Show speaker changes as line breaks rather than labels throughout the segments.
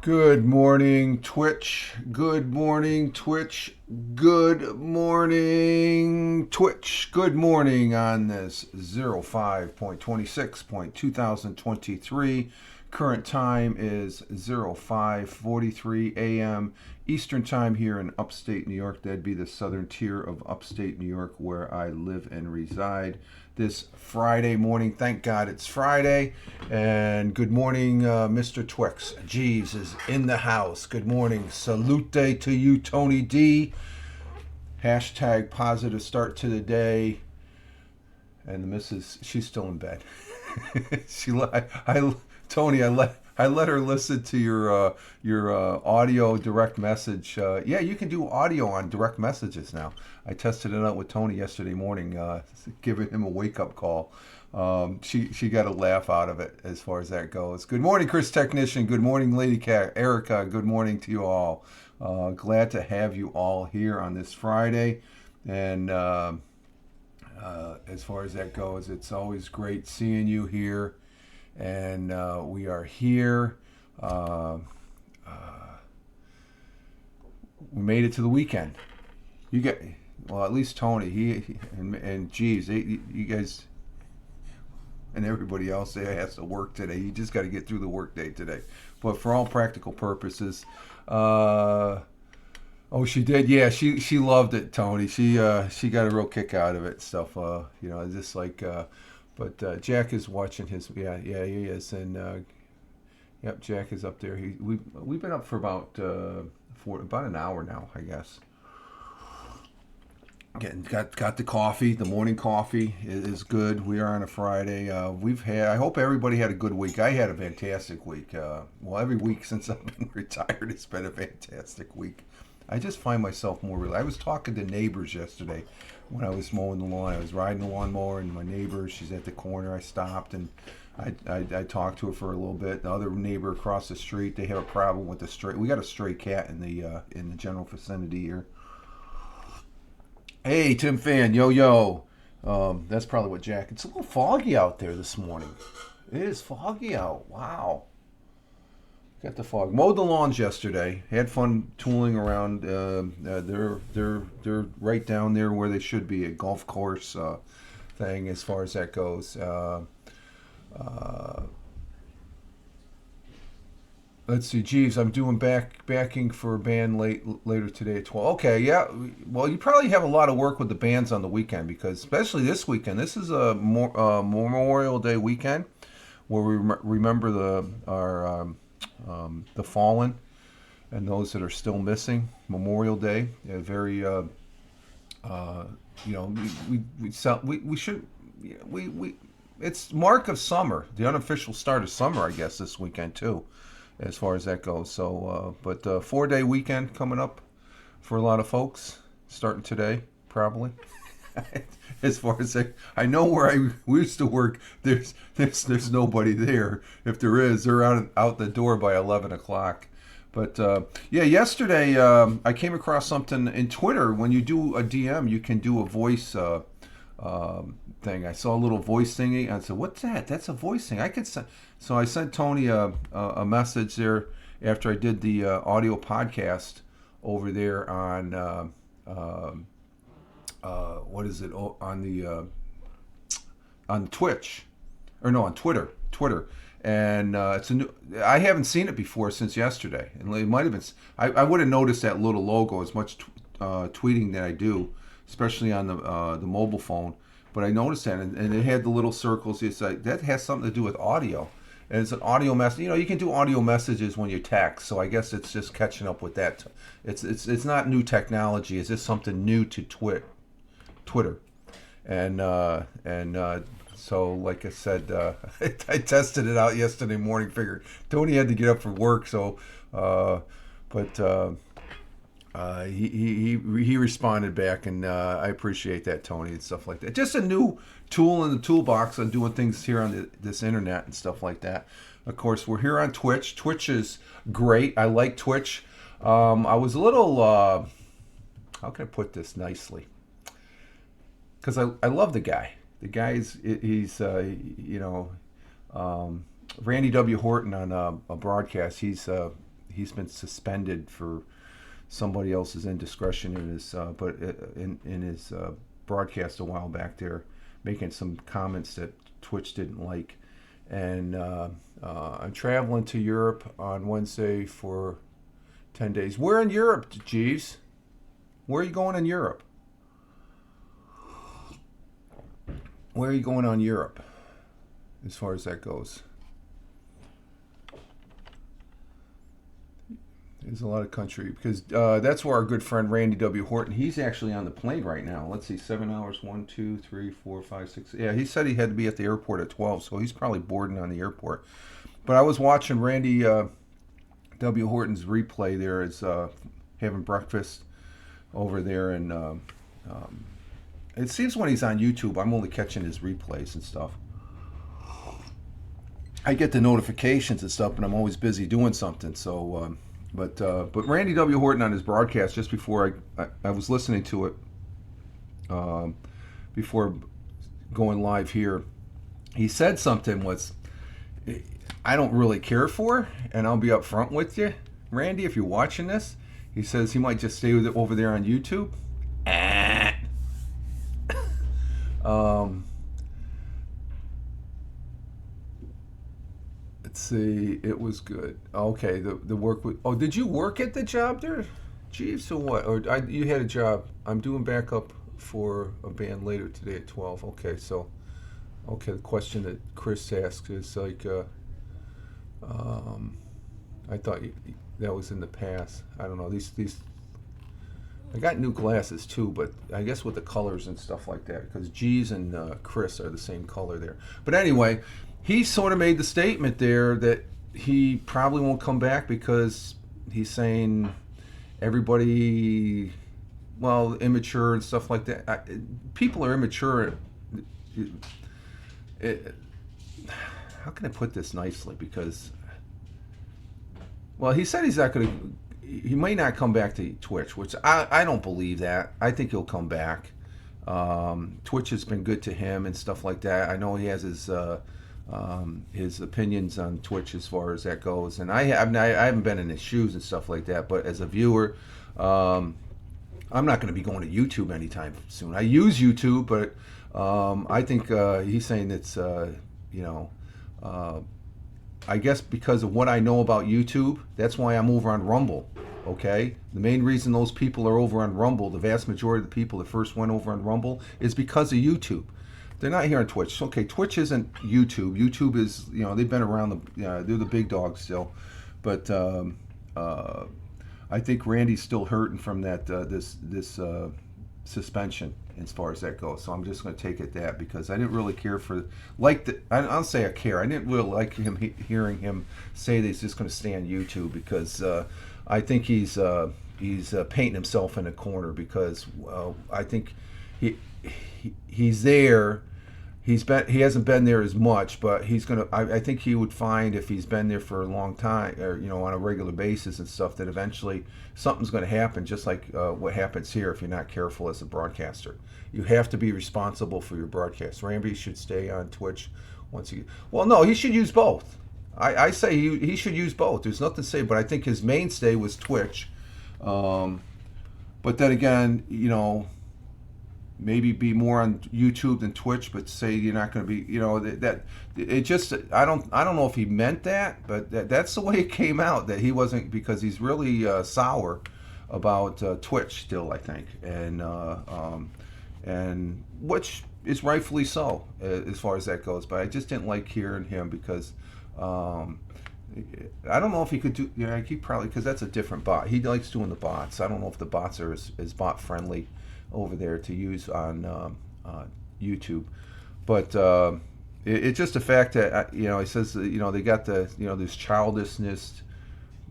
Good morning, Twitch. Good morning, Twitch. Good morning, Twitch. Good morning on this 05.26.2023. Current time is 05:43 a.m. Eastern Time here in upstate New York. That'd be the southern tier of upstate New York where I live and reside. This Friday morning, thank God it's Friday. And good morning, Mr. Twix. Jeeves is in the house. Good morning. Salute to you, Tony D. Hashtag positive start to the day. And the missus, she's still in bed. Tony, I let her listen to your audio direct message. Yeah, you can do audio on direct messages now. I tested it out with Tony yesterday morning, giving him a wake up call. She got a laugh out of it as far as that goes. Good morning, Chris Technician. Good morning, Lady Cat, Erica. Good morning to you all. Glad to have you all here on this Friday, and as far as that goes, it's always great seeing you here. And we are here. Uh, we made it to the weekend. You get well, at least Tony. And Jeeves, you guys and everybody else there has to work today. You just got to get through the work day today. But for all practical purposes, oh, she did. Yeah, she loved it, Tony. She got a real kick out of it. Stuff. Just like. But Jack is watching his. Yeah, he is. And yep, Jack is up there. We've been up for about an hour now, I guess. Got the coffee. The morning coffee is good. We are on a Friday. I hope everybody had a good week. I had a fantastic week. Well, every week since I've been retired, it's been a fantastic week. I just find myself more relaxed. I was talking to neighbors yesterday when I was mowing the lawn. I was riding the lawnmower, and my neighbor, she's at the corner. I stopped and I talked to her for a little bit. The other neighbor across the street, they have a problem with the stray. We got a stray cat in the general vicinity here. Hey, Tim Fan, yo yo. That's probably what Jack. It's a little foggy out there this morning. It is foggy out. Wow. Got the fog. Mowed the lawns yesterday. Had fun tooling around. They're right down there where they should be. A golf course thing as far as that goes. Uh, let's see. Jeeves, I'm doing backing for a band later today at 12. Okay, yeah. Well, you probably have a lot of work with the bands on the weekend because especially this weekend. This is a Memorial Day weekend where we remember the fallen and those that are still missing. Memorial Day, a very uh, we should we it's mark of summer, the unofficial start of summer, I guess, this weekend too, as far as that goes. So, but 4 day weekend coming up for a lot of folks, starting today probably. As far as I know where we used to work, there's nobody there. If there is, they're out the door by 11 o'clock. But yeah, yesterday I came across something in Twitter. When you do a DM, you can do a voice thing. I saw a little voice thingy. I said, "What's that? That's a voice thing." I could send. So I sent Tony a message there after I did the audio podcast over there on. What is it on Twitch, or no, on Twitter, and it's a new. I haven't seen it before since yesterday, and it might have been. I would have noticed that little logo as much tweeting that I do, especially on the mobile phone. But I noticed that, and it had the little circles. It's like that has something to do with audio, and it's an audio message. You can do audio messages when you text, so I guess it's just catching up with that. It's not new technology. It's just something new to Twitter, and so like I said, I tested it out yesterday morning. Figured Tony had to get up for work, so but he responded back, and I appreciate that, Tony, and stuff like that. Just a new tool in the toolbox on doing things here on this internet and stuff like that. Of course, we're here on Twitch. Twitch is great. I like Twitch. I was a little how can I put this nicely? Because I love the guy. The guy's he's Randy W. Horton on a broadcast. he's been suspended for somebody else's indiscretion in his in his broadcast a while back there, making some comments that Twitch didn't like. And I'm traveling to Europe on Wednesday for 10 days. Where in Europe, Jeeves? Where are you going in Europe? Where are you going on Europe, as far as that goes? There's a lot of country, because that's where our good friend Randy W. Horton, he's actually on the plane right now. Let's see, 7 hours, 1, 2, 3, 4, 5, 6. Yeah, he said he had to be at the airport at 12, so he's probably boarding on the airport. But I was watching Randy W. Horton's replay there as having breakfast over there, and it seems when he's on YouTube, I'm only catching his replays and stuff. I get the notifications and stuff, and I'm always busy doing something. So, but Randy W. Horton on his broadcast just before I was listening to it before going live here, he said something was I don't really care for, and I'll be upfront with you, Randy, if you're watching this. He says he might just stay with it over there on YouTube. Let's see. It was good. Okay, the work with. Oh, did you work at the job there, Jeeves, or what? Or you had a job? I'm doing backup for a band later today at 12. Okay, so, okay. The question that Chris asked is like, I thought that was in the past. I don't know. These. I got new glasses too, but I guess with the colors and stuff like that, because G's and Chris are the same color there. But anyway, he sort of made the statement there that he probably won't come back because he's saying everybody, well, immature and stuff like that. People are immature. How can I put this nicely? Because, well, he said he's not going to. He may not come back to Twitch, which I don't believe that. I think he'll come back. Twitch has been good to him and stuff like that. I know he has his opinions on Twitch as far as that goes, and I haven't been in his shoes and stuff like that. But as a viewer, I'm not going to be going to YouTube anytime soon. I use YouTube, but I think he's saying it's I guess because of what I know about YouTube, that's why I'm over on Rumble, okay? The main reason those people are over on Rumble, the vast majority of the people that first went over on Rumble, is because of YouTube. They're not here on Twitch. Okay, Twitch isn't YouTube. YouTube is, they've been around, they're the big dogs still. But I think Randy's still hurting from that this suspension as far as that goes. So I'm just going to take it that, because I didn't really care for, I'll say I care. I didn't really like hearing him say that he's just going to stay on YouTube, because I think he's painting himself in a corner, because I think he's there. He hasn't been there as much, but he's gonna. I think he would find, if he's been there for a long time, or on a regular basis and stuff, that eventually something's going to happen. Just like what happens here if you're not careful as a broadcaster. You have to be responsible for your broadcast. Randy should stay on Twitch once he. Well, no, he should use both. I say he should use both. There's nothing to say, but I think his mainstay was Twitch. But then again, maybe be more on YouTube than Twitch, but say you're not going to be, that it just, I don't know if he meant that, but that's the way it came out, that he wasn't, because he's really sour about Twitch still, I think, and which is rightfully so as far as that goes. But I just didn't like hearing him, because I don't know if he could do, he probably, because that's a different bot. He likes doing the bots. I don't know if the bots are as bot friendly over there to use on YouTube, but it's just the fact that he says they got this childishness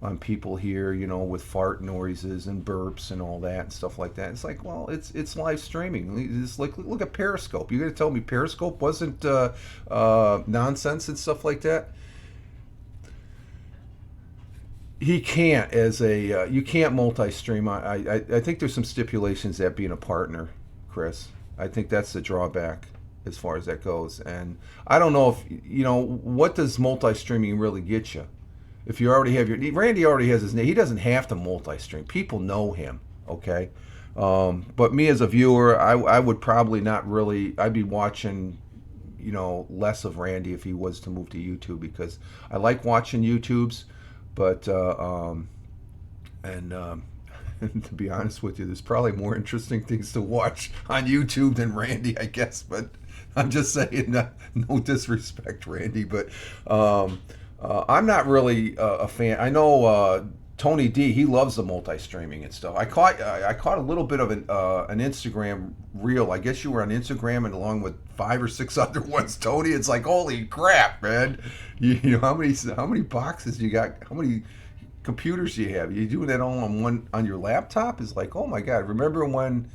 on people here, with fart noises and burps and all that and stuff like that. It's like, well, it's live streaming. It's like, look at Periscope. You're gonna tell me Periscope wasn't nonsense and stuff like that? He can't, you can't multi-stream. I think there's some stipulations that being a partner, Chris. I think that's the drawback as far as that goes. And I don't know if, what does multi-streaming really get you? If you already have your Randy already has his name. He doesn't have to multi-stream. People know him. Okay. But me as a viewer, I would probably not really. I'd be watching, less of Randy if he was to move to YouTube, because I like watching YouTubes, but and to be honest with you, there's probably more interesting things to watch on YouTube than Randy, I guess. But I'm just saying, no disrespect, Randy, but I'm not really a fan. I know Tony D. He loves the multi-streaming and stuff. I caught a little bit of an Instagram reel. I guess you were on Instagram and along with 5 or 6 other ones, Tony. It's like, holy crap, man! You know how many boxes you got? How many computers you have? You doing that all on your laptop? Is like, oh my god! Remember when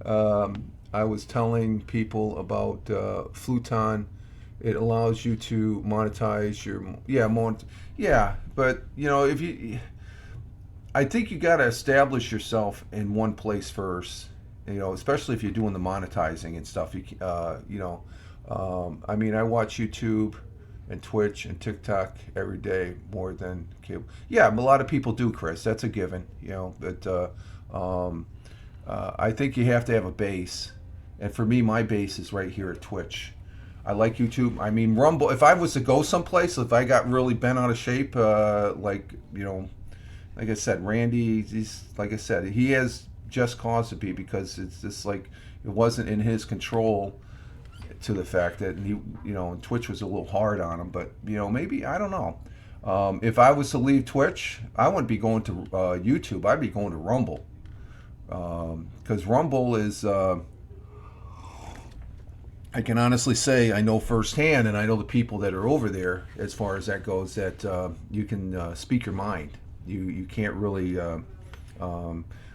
I was telling people about Fluton? It allows you to monetize your but if you, I think you got to establish yourself in one place first, especially if you're doing the monetizing and stuff. I mean, I watch YouTube and Twitch and TikTok every day more than cable. Yeah, a lot of people do, Chris. That's a given, but I think you have to have a base, and for me, my base is right here at Twitch. I like YouTube. I mean, Rumble. If I was to go someplace, if I got really bent out of shape, like I said, Randy, he's like I said, he has just cause to be, because it's just like it wasn't in his control, to the fact that he, Twitch was a little hard on him. But maybe, I don't know. If I was to leave Twitch, I wouldn't be going to YouTube. I'd be going to Rumble, because Rumble is. I can honestly say I know firsthand, and I know the people that are over there, as far as that goes, that you can speak your mind. You can't really.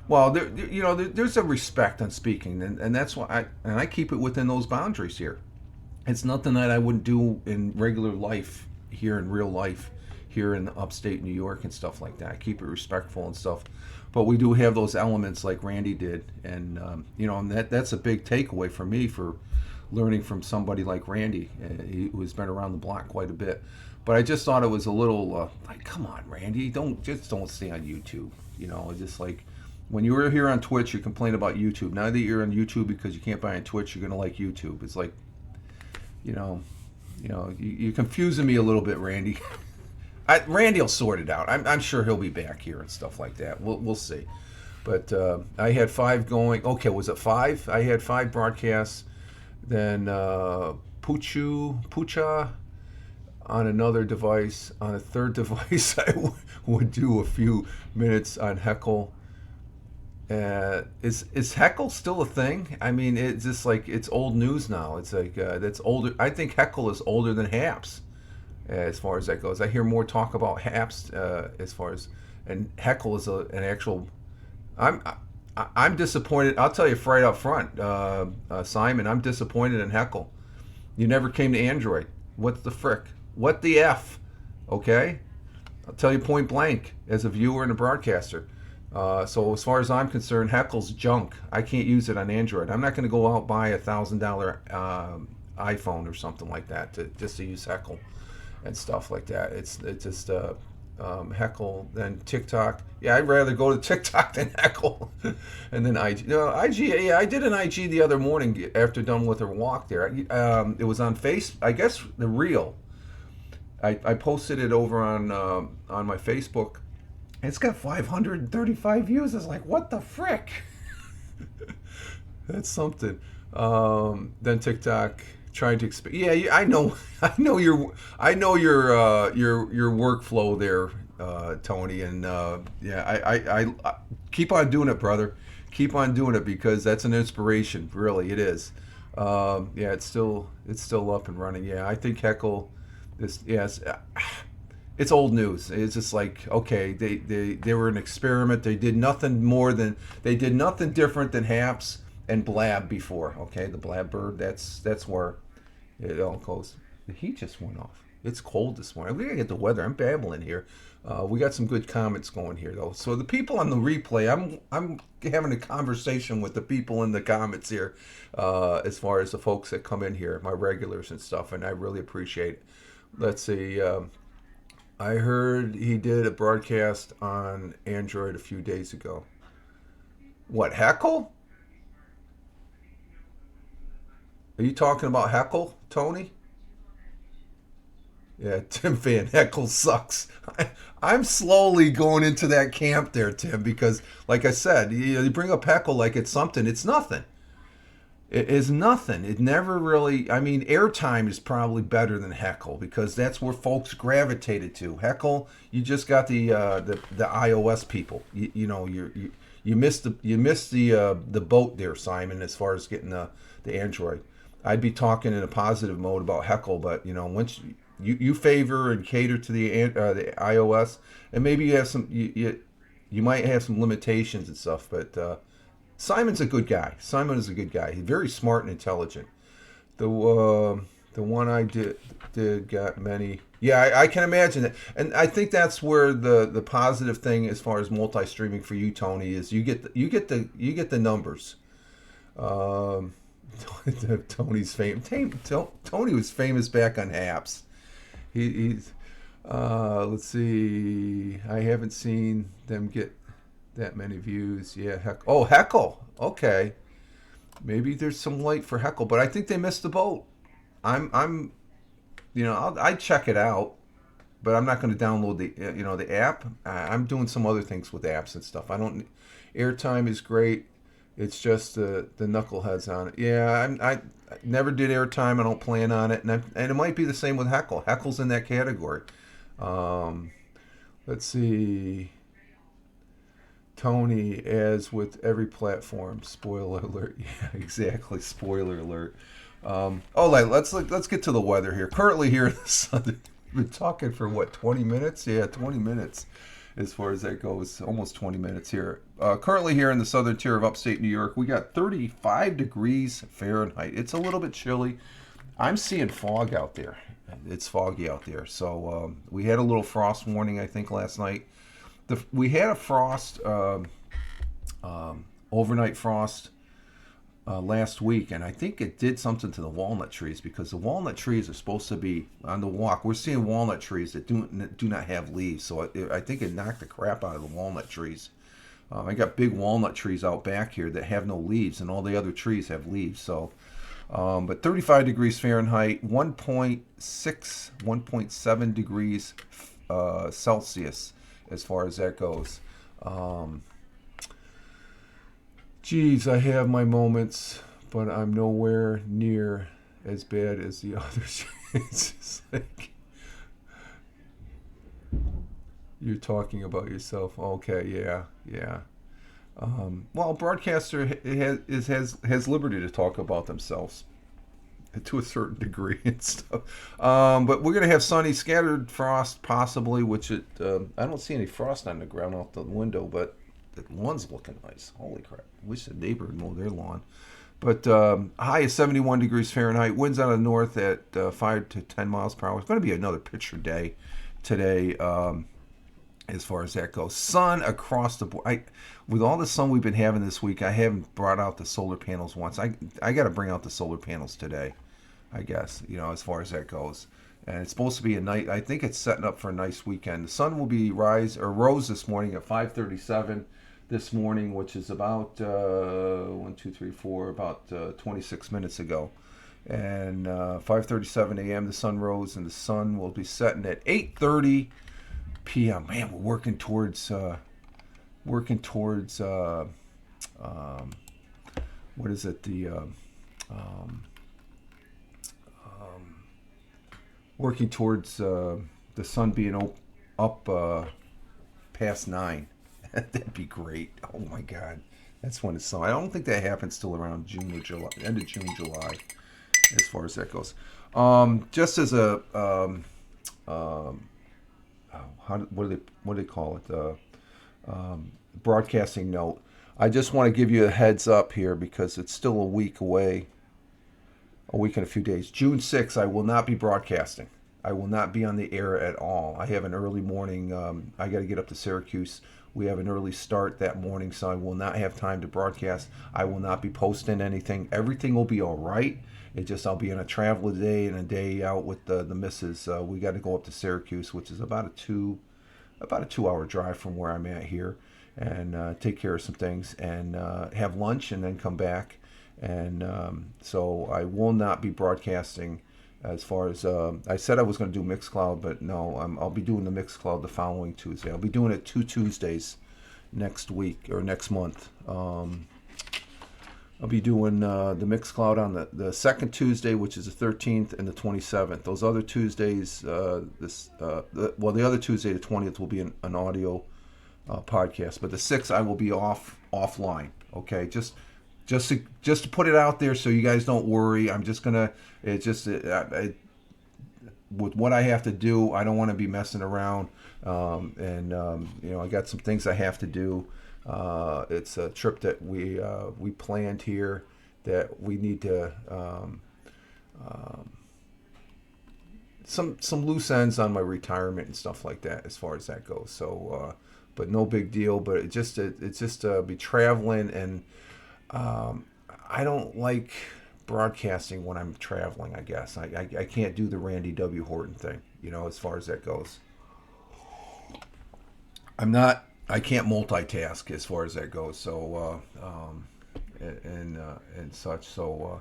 There's a respect on speaking, and that's why I keep it within those boundaries here. It's nothing that I wouldn't do in regular life, here in real life, here in upstate New York and stuff like that. I keep it respectful and stuff, but we do have those elements like Randy did, and and that's a big takeaway for me for learning from somebody like Randy, who's been around the block quite a bit. But I just thought it was a little like, come on, Randy, don't stay on YouTube. Just like when you were here on Twitch, you complain about YouTube. Now that you're on YouTube because you can't buy on Twitch, you're gonna like YouTube. It's like, you're confusing me a little bit, Randy. Randy will sort it out. I'm sure he'll be back here and stuff like that. We'll see. But I had 5 going. Okay, was it 5? I had 5 broadcasts. Then Pucha on another device. On a third device, I would do a few minutes on Heckle. Is Heckle still a thing? I mean, it's just like, it's old news now. It's like that's older. I think Heckle is older than Haps, as far as that goes. I hear more talk about Haps as far as, and Heckle is an actual. I'm disappointed. I'll tell you right up front, Simon. I'm disappointed in Heckle. You never came to Android. What the frick? What the F? Okay? I'll tell you point blank, as a viewer and a broadcaster. So as far as I'm concerned, Heckle's junk. I can't use it on Android. I'm not going to go out and buy $1,000 iPhone or something like that just to use Heckle and stuff like that. It's just Heckle, then TikTok. Yeah, I'd rather go to TikTok than Heckle. And then IG. IG. Yeah, I did an IG the other morning after done with her walk there. It was on I guess the reel. I posted it over on my Facebook. It's got 535 views. It's like, what the frick? That's something. Then TikTok. Trying to expand. Yeah, I know your workflow there, Tony, and I keep on doing it, brother. Keep on doing it, because that's an inspiration. Really, it is. It's still up and running. Yeah, I think Heckle is. Yes, it's old news. It's just like, okay, they were an experiment. They did nothing different than Haps and Blab before. Okay, the Blab bird. That's where it all goes. The heat just went off. It's cold this morning. We gotta get the weather. I'm babbling here. We got some good comments going here though. So the people on the replay, I'm having a conversation with the people in the comments here, as far as the folks that come in here, my regulars and stuff, and I really appreciate it. Let's see. I heard he did a broadcast on Android a few days ago. What, Heckle? Are you talking about Heckle, Tony? Yeah, Tim Van Heckle sucks. I'm slowly going into that camp there, Tim, because, like I said, you bring up Heckle like it's something. It's nothing. It is nothing. It never really. I mean, airtime is probably better than Heckle because that's where folks gravitated to. Heckle, you just got the iOS people. You missed the boat there, Simon, as far as getting the Android. I'd be talking in a positive mode about Heckle, but once you favor and cater to the iOS, and maybe you have you might have some limitations and stuff, but Simon's a good guy. Simon is a good guy. He's very smart and intelligent. The one I did got many. Yeah, I can imagine it, and I think that's where the positive thing as far as multi streaming for you, Tony, is you get the numbers. Um, Tony's famous. Tony was famous back on apps. He's let's see. I haven't seen them get that many views. Yeah, Heckle. Okay, maybe there's some light for Heckle, but I think they missed the boat. I'm I'd check it out, but I'm not going to download the app. I'm doing some other things with apps and stuff. I don't. Airtime is great. It's just the knuckleheads on it. Yeah, I never did airtime. I don't plan on it, and it might be the same with Heckle. Heckle's in that category. Um, let's see. Tony, as with every platform, spoiler alert. Yeah, exactly. Spoiler alert. Let's get to the weather here. Currently here in the southern, we've been talking for what, 20 minutes? Yeah, 20 minutes as far as that goes. Almost 20 minutes here. Currently here in the southern tier of upstate New York, we got 35 degrees Fahrenheit. It's a little bit chilly. I'm seeing fog out there. It's foggy out there. So we had a little frost warning, I think, last night. We had a frost, overnight frost last week, and I think it did something to the walnut trees because the walnut trees are supposed to be on the walk. We're seeing walnut trees that do not have leaves, so I think it knocked the crap out of the walnut trees. I got big walnut trees out back here that have no leaves, and all the other trees have leaves. So, but 35 degrees Fahrenheit, 1.7 degrees Celsius as far as that goes. Geez, I have my moments, but I'm nowhere near as bad as the others. It's just like you're talking about yourself. Okay, yeah. Well, broadcaster has liberty to talk about themselves to a certain degree and stuff. But we're gonna have sunny, scattered frost possibly, which I don't see any frost on the ground out the window, but the lawn's looking nice. Holy crap! Wish the neighbor would mow their lawn. But high is 71 degrees Fahrenheit. Winds out of the north at 5 to 10 miles per hour. It's going to be another picture day today. As far as that goes, sun across the board. With all the sun we've been having this week, I haven't brought out the solar panels once. I got to bring out the solar panels today, I guess. As far as that goes, and it's supposed to be a night. I think it's setting up for a nice weekend. The sun will be rose this morning at 5:37 this morning, which is about 26 minutes ago. And 5:37 a.m. the sun rose, and the sun will be setting at 8:30 p.m. Man, we're working towards what is it? Working towards the sun being up past 9. That'd be great. Oh my God, that's when it's sun. I don't think that happens till around June or July, end of June, July, as far as that goes. Just as a what do they call it? Broadcasting note. I just want to give you a heads up here because it's still a week away. A week and a few days. June 6th, I will not be broadcasting. I will not be on the air at all. I have an early morning. I got to get up to Syracuse We have an early start that morning, so I will not have time to broadcast. I will not be posting anything. Everything will be all right. It just I'll be on a travel day and a day out with the missus. We got to go up to Syracuse, which is about a 2 hour drive from where I'm at here, and take care of some things and have lunch and then come back. And so I will not be broadcasting. As far as I said, I was going to do Mixcloud, but no, I'll be doing the Mixcloud the following Tuesday. I'll be doing it 2 Tuesdays next week or next month. I'll be doing the Mixcloud on the second Tuesday, which is the 13th, and the 27th. Those other Tuesdays, the other Tuesday, the 20th, will be an audio podcast. But the 6th, I will be offline. Okay, just to put it out there, so you guys don't worry. I'm just gonna. It's just with what I have to do, I don't want to be messing around. I got some things I have to do. It's a trip that we planned here that we need to some loose ends on my retirement and stuff like that as far as that goes. So, but no big deal. But it's just be traveling, and I don't like broadcasting when I'm traveling. I guess I can't do the Randy W. Horton thing, as far as that goes. I can't multitask as far as that goes. So and such. So,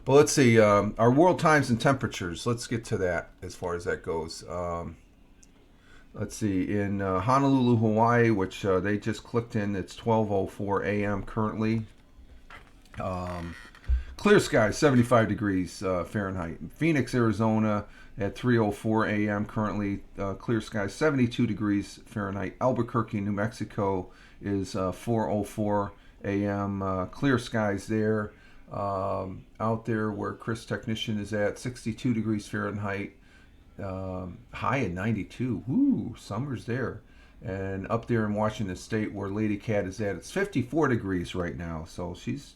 but let's see our world times and temperatures. Let's get to that as far as that goes. Let's see in Honolulu, Hawaii, which they just clicked in. It's 12:04 a.m. currently. Clear skies, 75 degrees Fahrenheit. Phoenix, Arizona, at 3:04 a.m. currently. Clear skies, 72 degrees Fahrenheit. Albuquerque, New Mexico, is 4:04 a.m. Clear skies there. Out there where Chris Technician is at, 62 degrees Fahrenheit. High at 92. Woo, summer's there. And up there in Washington State, where Lady Cat is at, it's 54 degrees right now. So she's...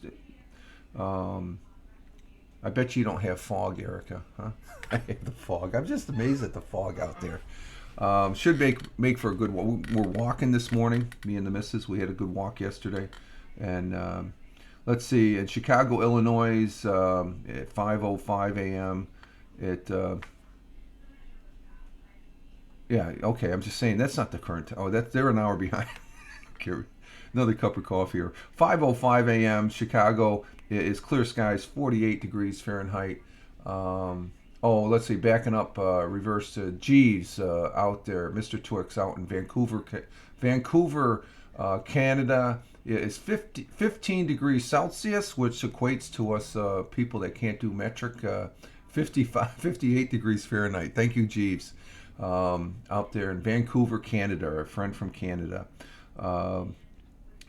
I bet you don't have fog, Erica, huh? I have the fog. I'm just amazed at the fog out there. Should make for a good walk. We're walking this morning, me and the missus. We had a good walk yesterday. And let's see, in Chicago, Illinois, at 5:05 a.m. Yeah, okay, I'm just saying that's not the current. They're an hour behind. Another cup of coffee here. 5:05 a.m. Chicago is clear skies, 48 degrees Fahrenheit. Let's see, backing up, reverse to Jeeves out there. Mr. Twix out in Vancouver, Canada. Is 15 degrees Celsius, which equates to us people that can't do metric. 58 degrees Fahrenheit. Thank you, Jeeves. Out there in Vancouver, Canada, a friend from Canada.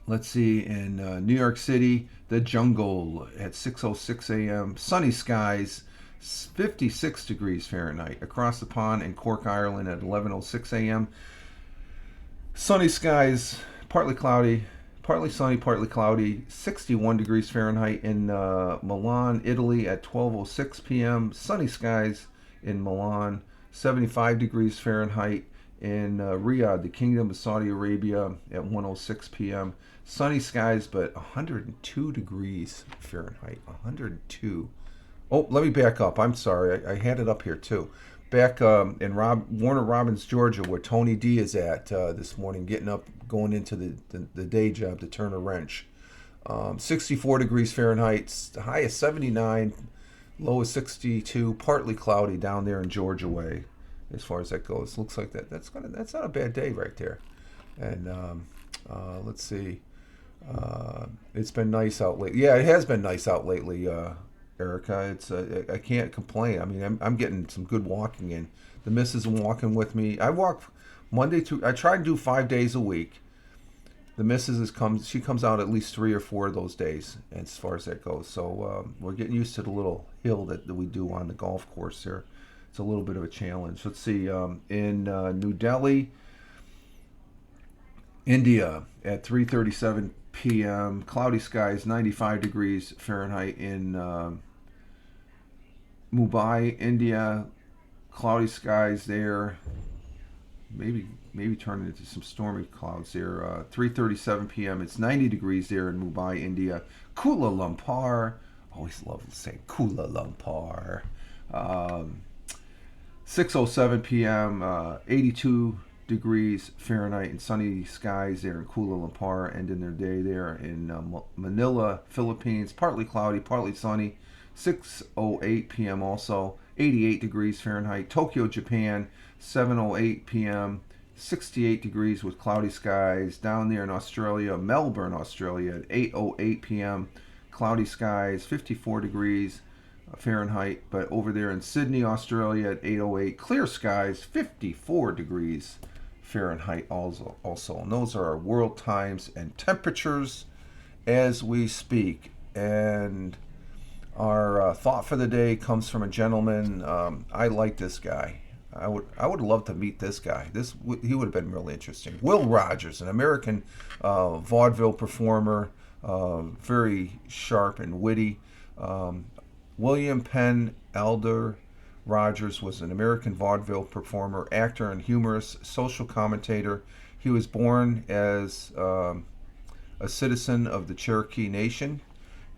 Let's see, in New York City, the jungle at 6:06 a.m. Sunny skies, 56 degrees Fahrenheit. Across the pond in Cork, Ireland at 11:06 a.m. Sunny skies, partly cloudy, partly sunny, partly cloudy, 61 degrees Fahrenheit. In Milan, Italy at 12:06 p.m. Sunny skies in Milan, 75 degrees Fahrenheit. In Riyadh, the Kingdom of Saudi Arabia, at 1:06 p.m. Sunny skies, but 102 degrees Fahrenheit. 102. Oh, let me back up. I'm sorry. I had it up here too. Back in Warner Robins, Georgia, where Tony D is at this morning, getting up, going into the day job to turn a wrench. 64 degrees Fahrenheit. The high is 79. Low is 62. Partly cloudy down there in Georgia way. As far as that goes, looks like that's not a bad day right there. And let's see, it's been nice out lately. Yeah, it has been nice out lately, Erica. It's I can't complain. I mean, I'm getting some good walking in. The missus is walking with me. I walk I try to do 5 days a week. The missus she comes out at least 3 or 4 of those days, as far as that goes. So we're getting used to the little hill that we do on the golf course here. It's a little bit of a challenge. Let's see, in New Delhi, India, at 3:37 p.m. Cloudy skies, 95 degrees Fahrenheit. In Mumbai, India, cloudy skies there. Maybe maybe turning into some stormy clouds there. 3:37 p.m. It's 90 degrees there in Mumbai, India. Kuala Lumpur. Always love saying Kuala Lumpur. Um, 6:07 p.m. 82 degrees Fahrenheit and sunny skies there in Kuala Lumpur, ending their day there in Manila, Philippines. Partly cloudy, partly sunny. 6:08 p.m. also 88 degrees Fahrenheit. Tokyo, Japan. 7:08 p.m. 68 degrees with cloudy skies. Down there in Australia, Melbourne, Australia, at 8:08 p.m. cloudy skies, 54 degrees Fahrenheit. But over there in Sydney, Australia, at 8:08, clear skies, 54 degrees Fahrenheit also. And those are our world times and temperatures as we speak. And our thought for the day comes from a gentleman. I like this guy. I would love to meet this guy. He would have been really interesting. Will Rogers, an American vaudeville performer, very sharp and witty. William Penn Elder Rogers was an American vaudeville performer, actor, and humorist, social commentator. He was born as a citizen of the Cherokee Nation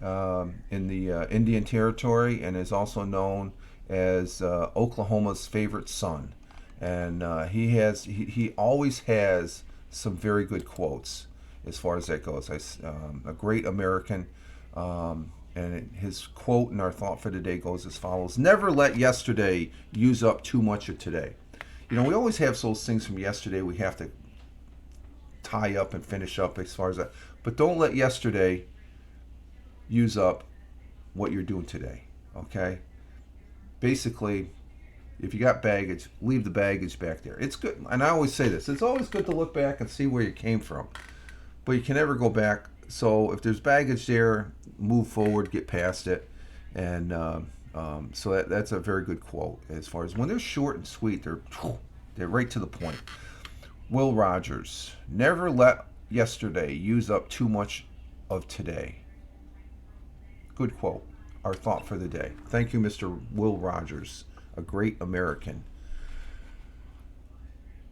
in the Indian Territory, and is also known as Oklahoma's favorite son. And he always has some very good quotes as far as that goes. A great American. And his quote in our thought for today goes as follows: "Never let yesterday use up too much of today." You know, we always have those things from yesterday we have to tie up and finish up as far as that. But don't let yesterday use up what you're doing today, okay? Basically, if you got baggage, leave the baggage back there. It's good, and I always say this, it's always good to look back and see where you came from, but you can never go back. So if there's baggage there, move forward, get past it. And so that's a very good quote. As far as when they're short and sweet, they're right to the point. Will Rogers: "Never let yesterday use up too much of today." Good quote. Our thought for the day. Thank you, Mr. Will Rogers, a great American.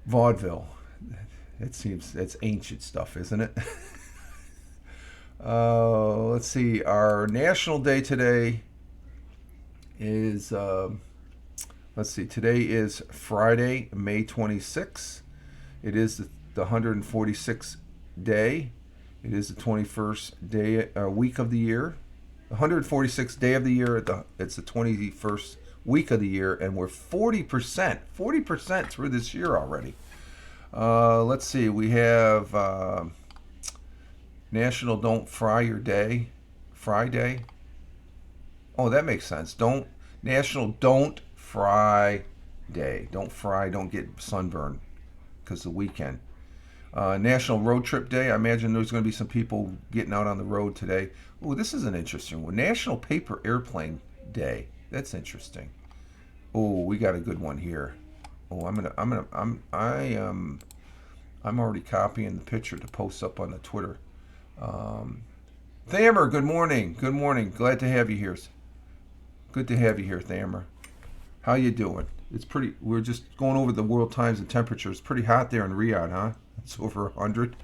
Vaudeville. It's ancient stuff, isn't it? Let's see. Our national day today is, today is Friday, May 26th. It is the 146th day. It is the 21st day, week of the year. 146th day of the year. It's the 21st week of the year, and we're 40% through this year already. Let's see. We have National Don't Fry Your Day, Fry Day. Oh, that makes sense. National Don't Fry Day. Don't fry. Don't get sunburned because the weekend. National Road Trip Day. I imagine there's going to be some people getting out on the road today. Oh, this is an interesting one. National Paper Airplane Day. That's interesting. Oh, we got a good one here. Oh, I'm already copying the picture to post up on the Twitter. Thamer, good morning. Good morning. Glad to have you here. Good to have you here, Thamer. How you doing? We're just going over the world times and temperatures. It's pretty hot there in Riyadh, huh? It's over 100.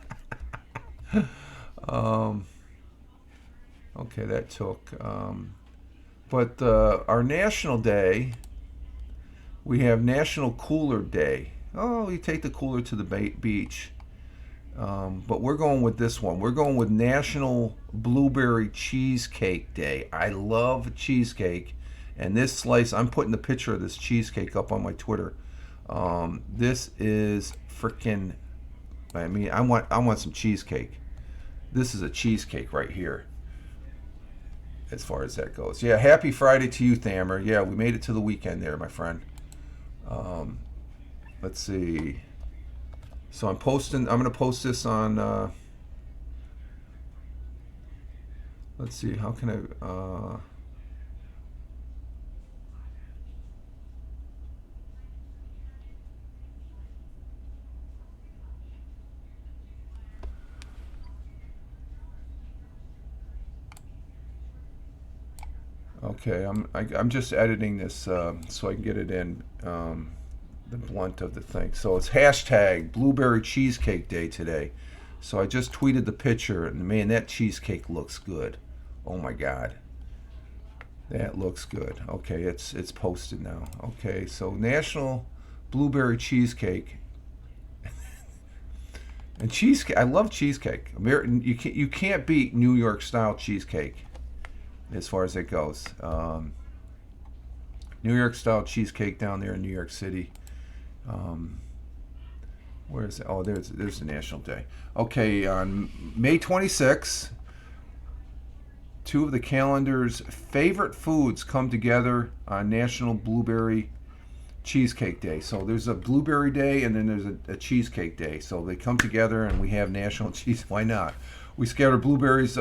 Okay, that took. But our national day, we have National Cooler Day. Oh, you take the cooler to the beach. But we're going with this one. We're going with National Blueberry Cheesecake Day. I love cheesecake. And this slice, I'm putting the picture of this cheesecake up on my Twitter. This is freaking, I want some cheesecake. This is a cheesecake right here, as far as that goes. Yeah, happy Friday to you, Thamer. Yeah, we made it to the weekend there, my friend. Let's see. So I'm going to post this on, let's see, how can I, okay, I'm just editing this so I can get it in the blunt of the thing. So it's hashtag Blueberry Cheesecake Day today. So I just tweeted the picture, and man, that cheesecake looks good. Oh my God, that looks good. Okay, it's posted now. Okay, so National Blueberry Cheesecake. And cheesecake, I love cheesecake. American, you can't beat New York style cheesecake, as far as it goes. New York style cheesecake down there in New York City. Where is it? Oh, there's the National Day. Okay, on May 26th, two of the calendar's favorite foods come together on National Blueberry Cheesecake Day. So there's a Blueberry Day and then there's a Cheesecake Day. So they come together and we have National Cheese. Why not? We scattered blueberries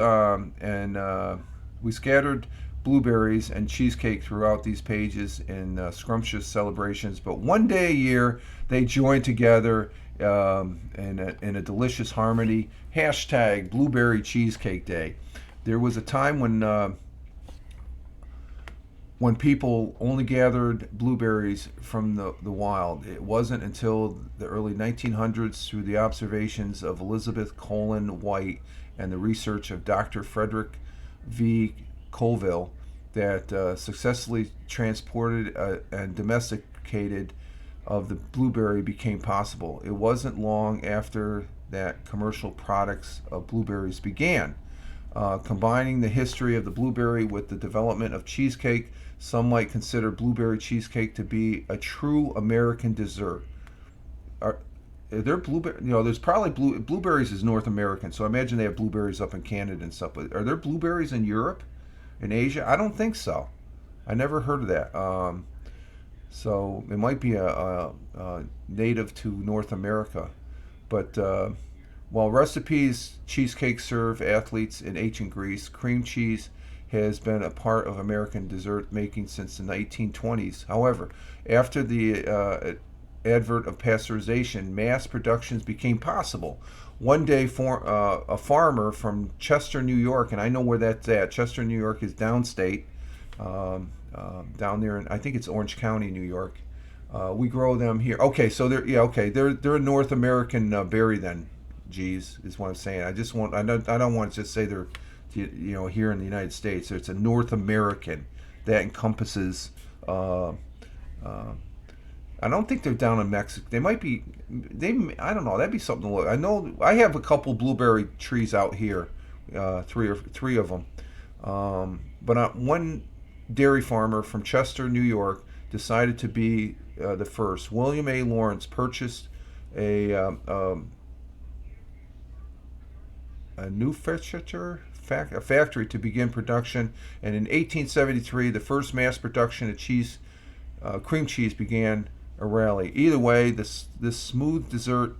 we scattered blueberries and cheesecake throughout these pages in scrumptious celebrations. But one day a year they join together in a delicious harmony. Hashtag Blueberry Cheesecake Day. There was a time when people only gathered blueberries from the wild. It wasn't until the early 1900s, through the observations of Elizabeth Colin White and the research of Dr. Frederick V. Colville, that successfully transported and domesticated of the blueberry became possible. It wasn't long after that commercial products of blueberries began. Combining the history of the blueberry with the development of cheesecake, some might consider blueberry cheesecake to be a true American dessert. Are there blueberry? There's probably blueberries is North American, so I imagine they have blueberries up in Canada and stuff. But are there blueberries in Europe, in Asia? I don't think so. I never heard of that. So it might be a native to North America, but. While recipes cheesecake serve athletes in ancient Greece, cream cheese has been a part of American dessert making since the 1920s. However, after the advent of pasteurization, mass productions became possible. One day, a farmer from Chester, New York, and I know where that's at. Chester, New York is downstate, down there, I think it's Orange County, New York. We grow them here. Okay, so they're a North American berry then. G's is what I'm saying. I don't want to just say they're, here in the United States. It's a North American that encompasses. I don't think they're down in Mexico. They might be. I don't know. That'd be something to look. I know I have a couple blueberry trees out here, three of them. But one dairy farmer from Chester, New York, decided to be the first. William A. Lawrence purchased a new factory to begin production, and in 1873 the first mass production of cream cheese began a rally. Either way, this smooth dessert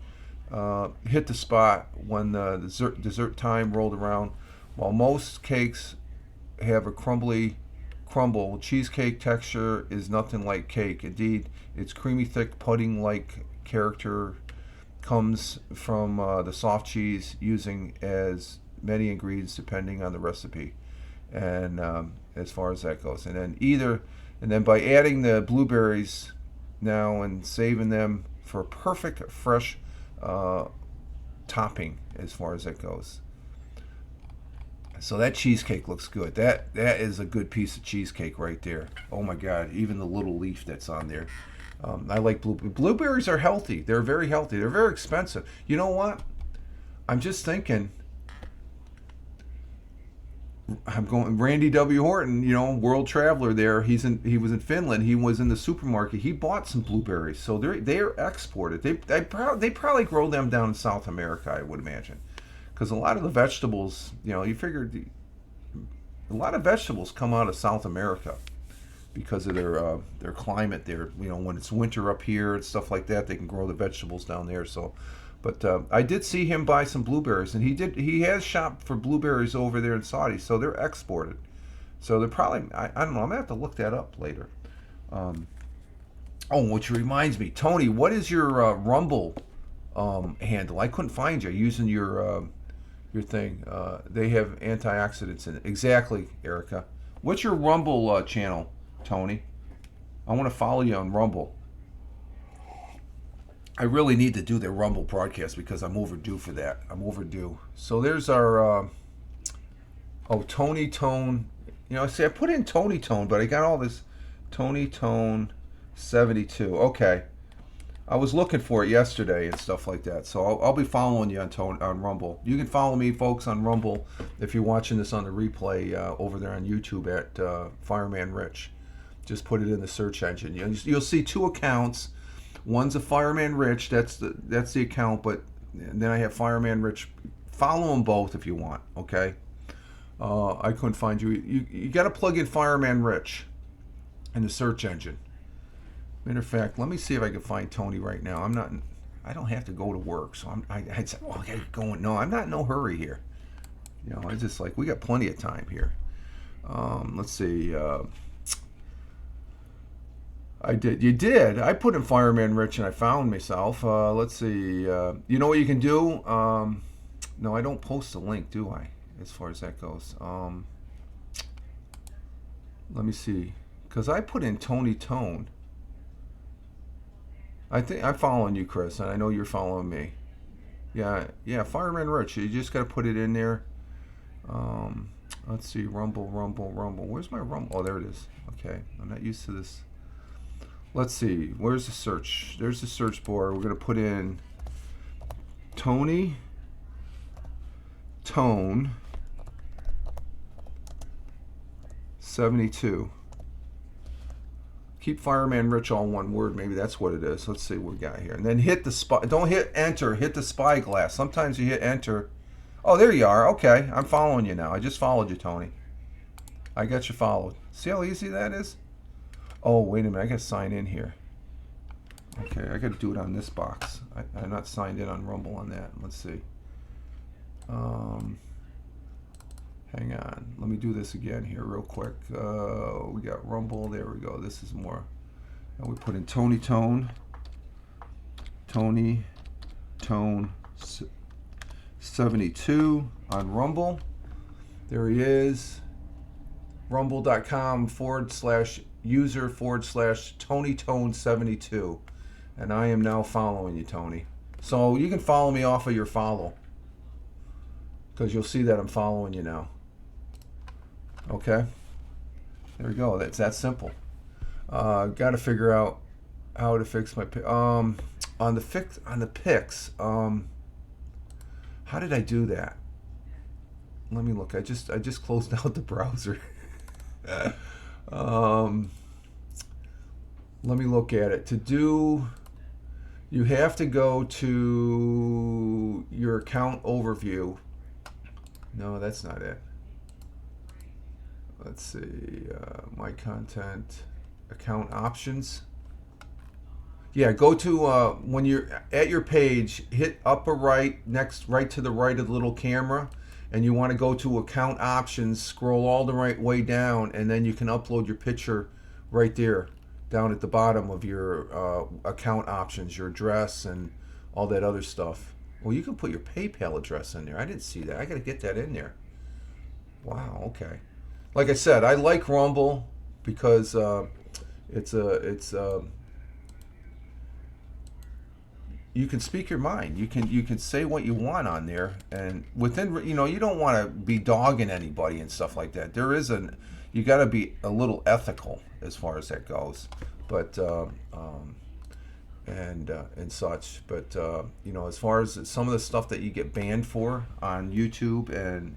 hit the spot when the dessert time rolled around. While most cakes have a crumble, cheesecake texture is nothing like cake. Indeed, its creamy, thick, pudding-like character comes from the soft cheese, using as many ingredients depending on the recipe, and as far as that goes, and then by adding the blueberries now and saving them for a perfect fresh topping, as far as that goes. So that cheesecake looks good. That is a good piece of cheesecake right there. Oh my God! Even the little leaf that's on there. I like blueberries are healthy. They're very healthy. They're very expensive. You know what? I'm just thinking. I'm going. Randy W. Horton, world traveler there. He was in Finland. He was in the supermarket. He bought some blueberries. So they're exported. They probably grow them down in South America, I would imagine, because a lot of the vegetables, you figured a lot of vegetables come out of South America, because of their climate there. When it's winter up here and stuff like that, they can grow the vegetables down there. So, but I did see him buy some blueberries, and he has shopped for blueberries over there in Saudi, so they're exported. So they're probably, I don't know, I'm gonna have to look that up later. Which reminds me, Tony, what is your Rumble handle? I couldn't find you using your thing. They have antioxidants in it. Exactly, Erica. What's your Rumble channel, Tony? I want to follow you on Rumble. I really need to do the Rumble broadcast because I'm overdue for that. I'm overdue. So there's our Tony Tone. You know, see, I put in Tony Tone, but I got all this Tony Tone 72. Okay, I was looking for it yesterday and stuff like that. So I'll be following you on Rumble. You can follow me, folks, on Rumble if you're watching this on the replay over there on YouTube at Fireman Rich. Just put it in the search engine. You'll see two accounts. One's a Fireman Rich. That's the account. But then I have Fireman Rich. Follow them both if you want. Okay. I couldn't find you. You got to plug in Fireman Rich in the search engine. Matter of fact, let me see if I can find Tony right now. I don't have to go to work, so I'd say, oh, I gotta go. No, I'm not in no hurry here. You know, I just like, we got plenty of time here. Let's see. You did. I put in Fireman Rich and I found myself. Let's see. You know what you can do? No, I don't post a link, do I? As far as that goes. Let me see. Because I put in Tony Tone. I think I'm following you, Chris, and I know you're following me. Yeah, Fireman Rich. You just got to put it in there. Let's see, Rumble. Where's my Rumble? Oh, there it is. Okay, I'm not used to this. Let's see, where's the search? There's the search bar. We're going to put in Tony Tone 72. Keep Fireman Rich all one word. Maybe that's what it is. Let's see what we got here. And then hit the spy. Don't hit enter. Hit the spyglass. Sometimes you hit enter. Oh, there you are. Okay, I'm following you now. I just followed you, Tony. I got you followed. See how easy that is? Oh, wait a minute. I got to sign in here. Okay, I got to do it on this box. I'm not signed in on Rumble on that. Let's see. Hang on. Let me do this again here real quick. We got Rumble. There we go. This is more. And we put in Tony Tone 72 on Rumble. There he is. Rumble.com/user/Tony Tone 72. And I am now following you, Tony. So you can follow me off of your follow, because you'll see that I'm following you now. Okay, there we go. That's that simple. Got to figure out how to fix my on the pics. How did I do that? Let me look. I just closed out the browser. Let me look at it. To do, you have to go to your account overview. No, that's not it. Let's see, my content, account options. Yeah, go to, when you're at your page, hit upper right, right to the right of the little camera, and you want to go to account options, scroll all the right way down, and then you can upload your picture right there, down at the bottom of your account options, your address and all that other stuff. Well, you can put your PayPal address in there. I didn't see that. I got to get that in there. Wow, okay. Like I said, I like Rumble because you can speak your mind. You can say what you want on there, and within, you don't want to be dogging anybody and stuff like that. You got to be a little ethical as far as that goes, but and such. But as far as some of the stuff that you get banned for on YouTube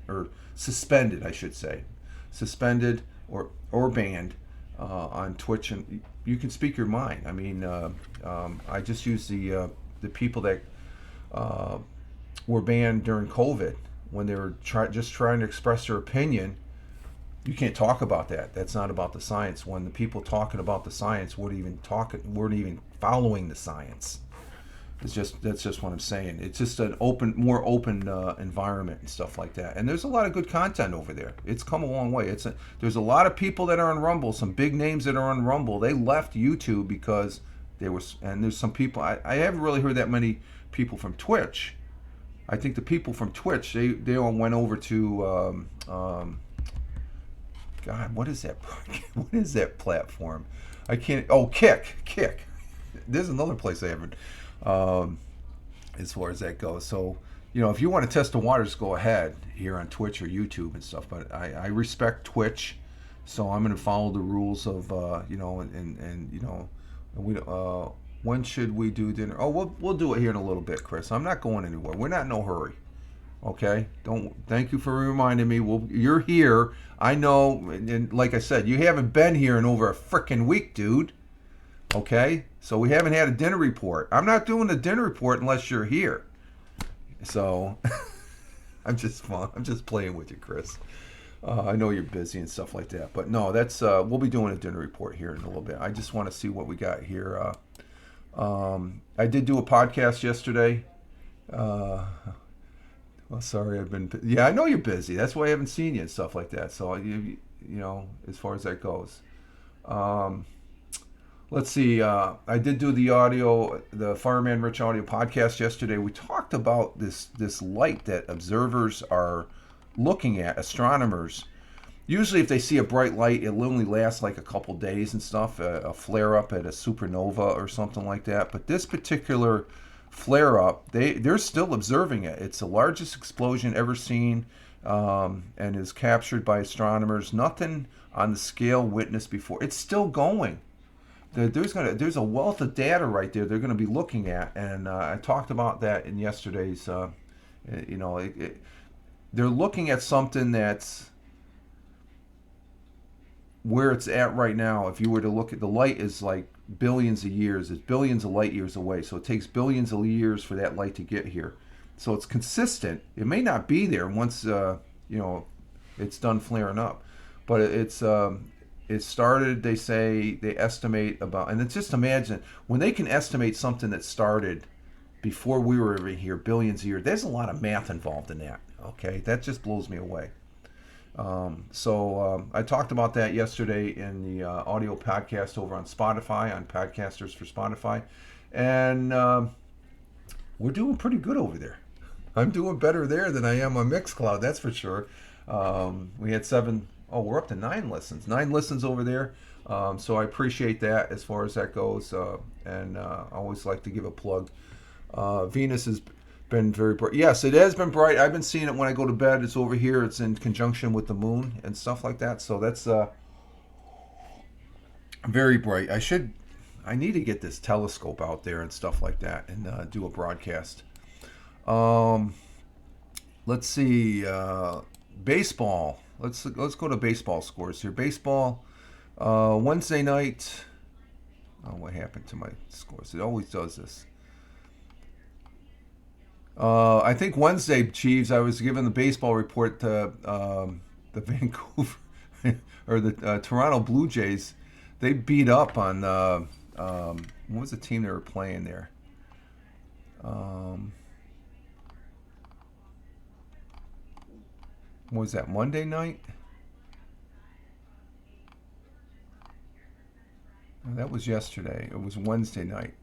or suspended, I should say, suspended or banned on Twitch, and you can speak your mind. I mean, I just use the people that were banned during COVID when they were just trying to express their opinion. You can't talk about that. That's not about the science. When the people talking about the science weren't even following the science. That's just what I'm saying. It's just an more open environment and stuff like that. And there's a lot of good content over there. It's come a long way. There's a lot of people that are on Rumble. Some big names that are on Rumble. They left YouTube because and there's some people. I haven't really heard that many people from Twitch. I think the people from Twitch they all went over to God, what is that? What is that platform? I can't. Oh, Kick. There's another place I haven't. um, as far as that goes. So, if you want to test the waters, go ahead here on Twitch or YouTube and stuff. But I respect Twitch, so I'm going to follow the rules of we when should we do dinner? Oh, we'll do it here in a little bit, Chris. I'm not going anywhere. We're not in no hurry. Okay, don't. Thank you for reminding me. Well, you're here. I know, and like I said, you haven't been here in over a freaking week, dude. Okay, so we haven't had a dinner report. I'm not doing a dinner report unless you're here. So I'm just playing with you, Chris. I know you're busy and stuff like that, but no, that's we'll be doing a dinner report here in a little bit. I just want to see what we got here. I did do a podcast yesterday. Well, sorry, I know you're busy. That's why I haven't seen you and stuff like that. So as far as that goes. Let's see. I did do the Fireman Rich audio podcast yesterday. We talked about this light that observers are looking at, astronomers. Usually, if they see a bright light, it'll only last like a couple days and stuff, a flare up at a supernova or something like that. But this particular flare up, they're still observing it. It's the largest explosion ever seen, and is captured by astronomers. Nothing on the scale witnessed before. It's still going. There's a wealth of data right there they're going to be looking at, and I talked about that in yesterday's. They're looking at something that's where it's at right now. If you were to look at the light, is like billions of years. It's billions of light years away, so it takes billions of years for that light to get here. So it's consistent. It may not be there once it's done flaring up, but it started, they estimate about, and it's just imagine, when they can estimate something that started before we were over here billions of years, there's a lot of math involved in that, okay? That just blows me away. I talked about that yesterday in the audio podcast over on Spotify, on Podcasters for Spotify, and we're doing pretty good over there. I'm doing better there than I am on Mixcloud, that's for sure. We had we're up to 9 listens. 9 listens over there. So I appreciate that as far as that goes. And I always like to give a plug. Venus has been very bright. Yes, it has been bright. I've been seeing it when I go to bed. It's over here. It's in conjunction with the moon and stuff like that. So that's very bright. I need to get this telescope out there and stuff like that and do a broadcast. Let's see. Baseball. Let's go to baseball scores here. Baseball, Wednesday night. Oh, what happened to my scores? It always does this. I think Wednesday, Chiefs, I was given the baseball report to the Vancouver or the Toronto Blue Jays. They beat up on what was the team they were playing there? What was that, Monday night? No, that was yesterday. It was Wednesday night.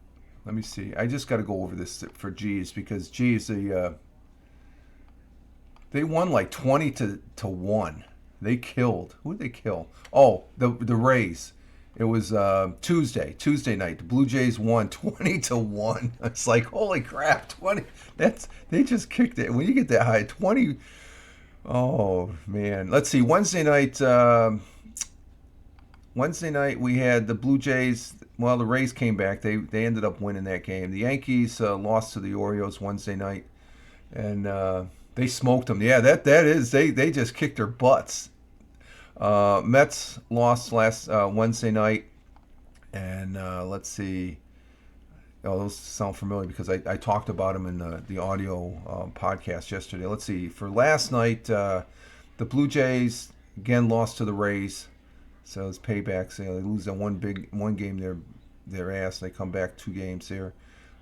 Let me see. I just got to go over this for G's because G's they won like 20-1. They killed. Who did they kill? Oh, the Rays. It was Tuesday night. The Blue Jays won 20-1. It's like, holy crap, 20. They just kicked it. When you get that high, 20. Oh man, let's see. Wednesday night we had the Blue Jays. Well, the Rays came back. They ended up winning that game. The Yankees lost to the Orioles Wednesday night, and they smoked them. Yeah, that is. They just kicked their butts. Mets lost last Wednesday night, and let's see. Oh, those sound familiar because I talked about them in the audio podcast yesterday. Let's see. For last night, the Blue Jays again lost to the Rays, so it's payback. So they lose that one game. Their ass. They come back 2 games here.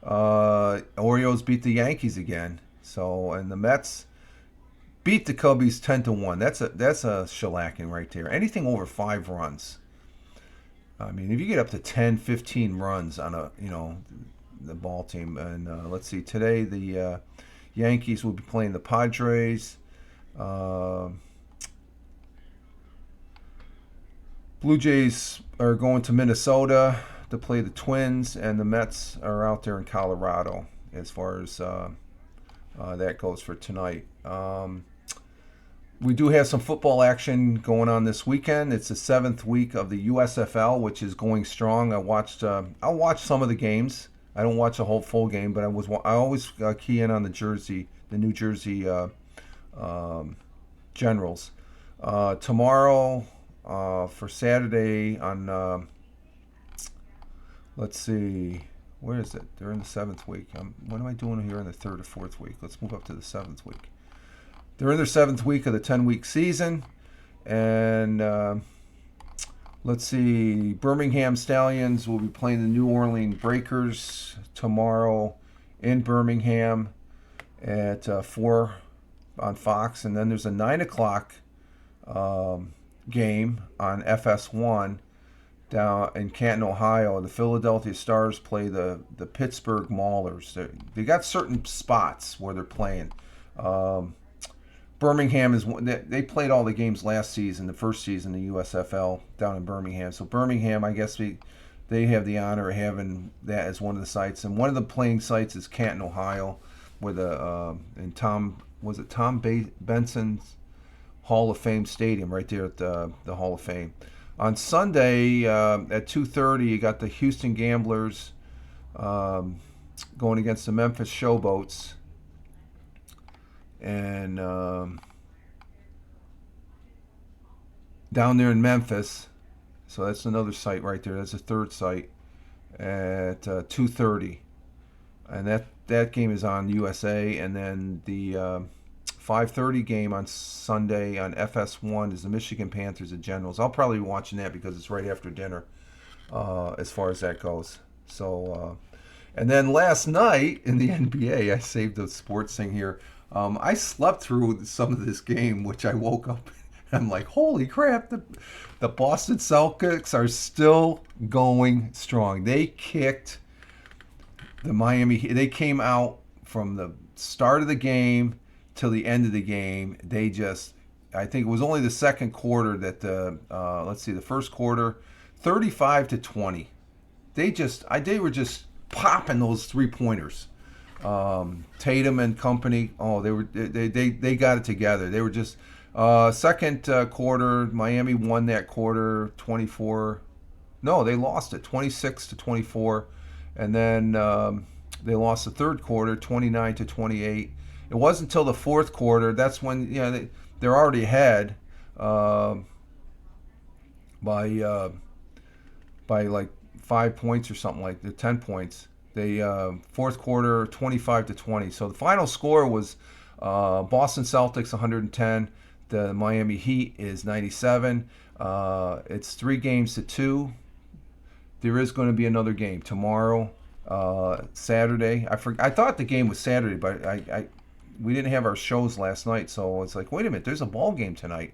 Orioles beat the Yankees again. So and the Mets beat the Cubbies 10-1. That's a shellacking right there. Anything over 5 runs. I mean, if you get up to 10, 15 runs on the ball team, and let's see, today the Yankees will be playing the Padres. Blue Jays are going to Minnesota to play the Twins, and the Mets are out there in Colorado as far as that goes for tonight. We do have some football action going on this weekend. It's the 7th week of the USFL, which is going strong. I'll watch some of the games. I don't watch a whole full game, but I always key in on the New Jersey Generals. Tomorrow, for Saturday on, let's see, where is it? They're in the 7th week. What am I doing here in the 3rd or 4th week? Let's move up to the 7th week. They're in their 7th week of the 10-week season. And let's see, Birmingham Stallions will be playing the New Orleans Breakers tomorrow in Birmingham at 4 on Fox. And then there's a 9 o'clock game on FS1 down in Canton, Ohio. The Philadelphia Stars play the Pittsburgh Maulers. They got certain spots where they're playing. Birmingham they played all the games last season, the first season, the USFL down in Birmingham. So Birmingham, I guess they have the honor of having that as one of the sites. And one of the playing sites is Canton, Ohio, where Tom Benson's Hall of Fame Stadium right there at the Hall of Fame. On Sunday at 2:30, you got the Houston Gamblers going against the Memphis Showboats. And down there in Memphis, so that's another site right there. That's a third site at 2:30, and that game is on USA. And then the 5:30 game on Sunday on FS1 is the Michigan Panthers and Generals. I'll probably be watching that because it's right after dinner, as far as that goes. So, and then last night in the NBA, I saved the sports thing here. I slept through some of this game, which I woke up and I'm like, holy crap, the Boston Celtics are still going strong. They kicked the Miami Heat. They came out from the start of the game till the end of the game. I think it was only the second quarter that the first quarter, 35-20. They were just popping those 3-pointers. Tatum and company. Oh, they got it together. They were just second quarter. Miami won that quarter 24. No, they lost it 26-24, and then they lost the third quarter 29-28. It wasn't until the fourth quarter. That's when they're already ahead by like 5 points or something like that, 10 points. They fourth quarter 25-20. So the final score was Boston Celtics 110. The Miami Heat is 97. It's 3-2. There is going to be another game tomorrow, Saturday. I thought the game was Saturday, but we didn't have our shows last night, so it's like, wait a minute, there's a ball game tonight.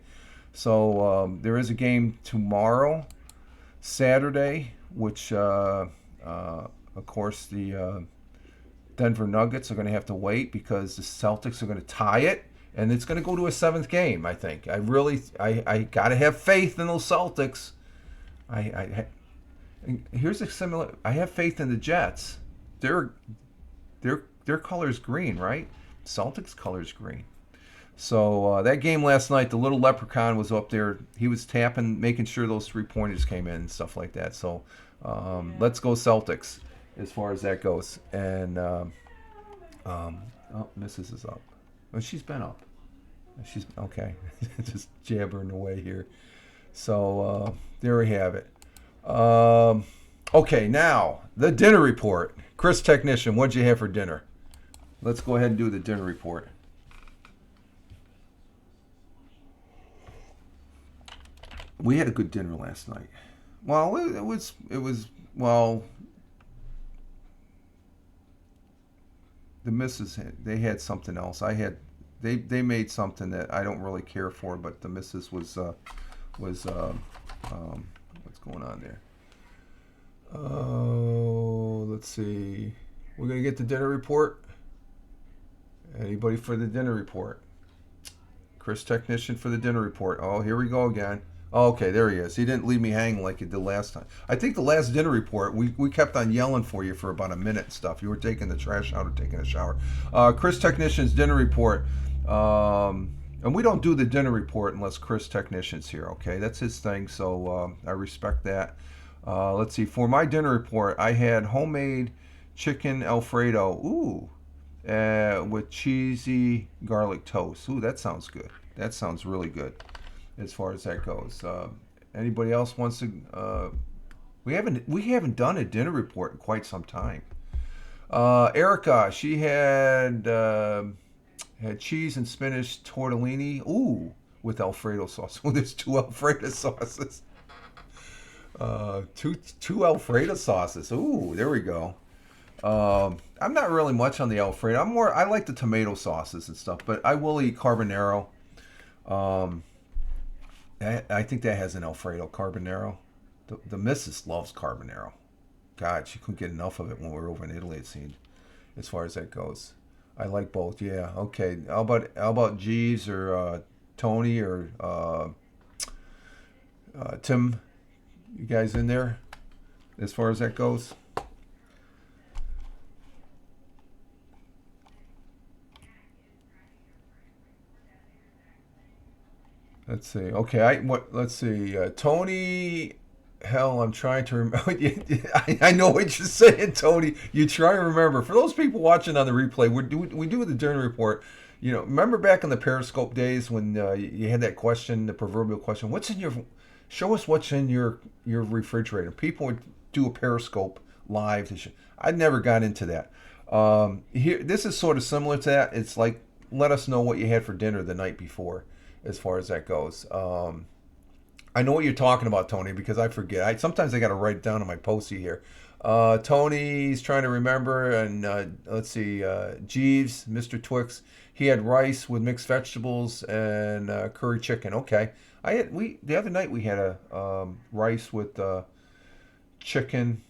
So there is a game tomorrow, Saturday, which of course, the Denver Nuggets are going to have to wait because the Celtics are going to tie it, and it's going to go to a 7th game, I think. I got to have faith in those Celtics. Here's a similar. I have faith in the Jets. Their color is green, right? Celtics color is green. So that game last night, the little leprechaun was up there. He was tapping, making sure those 3-pointers came in and stuff like that. So let's go Celtics as far as that goes. And Mrs. is up. Well, she's been up. She's okay. Just jabbering away here. So there we have it. Okay, now the dinner report. Chris Technician, what'd you have for dinner? Let's go ahead and do the dinner report. We had a good dinner last night. Well, it was well. The missus they had something else. They made something that I don't really care for, but the missus was what's going on there? Oh, let's see. We're gonna get the dinner report. Anybody for the dinner report? Chris Technician for the dinner report. Oh, here we go again. Oh, okay, there he is. He didn't leave me hanging like he did last time. I think the last dinner report, we kept on yelling for you for about a minute and stuff. You were taking the trash out or taking a shower. Chris Technician's dinner report. And we don't do the dinner report unless Chris Technician's here, okay? That's his thing, so I respect that. Let's see. For my dinner report, I had homemade chicken Alfredo. Ooh. With cheesy garlic toast. Ooh, that sounds good. That sounds really good as far as that goes. Anybody else wants to? We haven't done a dinner report in quite some time. Erica, she had cheese and spinach tortellini. Ooh, with Alfredo sauce. Oh, there's two Alfredo sauces. Two Alfredo sauces. Ooh, there we go. I'm not really much on the Alfredo. I like the tomato sauces and stuff, but I will eat carbonaro. I think that has an Alfredo carbonaro. The missus loves carbonaro. God, she couldn't get enough of it when we were over in Italy, it seemed, as far as that goes. I like both. Yeah. Okay. How about Jeeves or Tony or Tim? You guys in there, as far as that goes? Let's see. Okay, let's see. Tony, hell, I'm trying to remember. I know what you're saying, Tony. You try and remember. For those people watching on the replay, we do the dinner report. Remember back in the Periscope days when you had that question, the proverbial question, show us what's in your refrigerator. People would do a Periscope live. I never got into that. This is sort of similar to that. It's like, let us know what you had for dinner the night before, as far as that goes. I know what you're talking about, Tony, because I forget. Sometimes I got to write it down on my postie here. Tony's trying to remember, and let's see, Jeeves, Mr. Twix, he had rice with mixed vegetables and curry chicken. Okay, the other night we had a rice with chicken,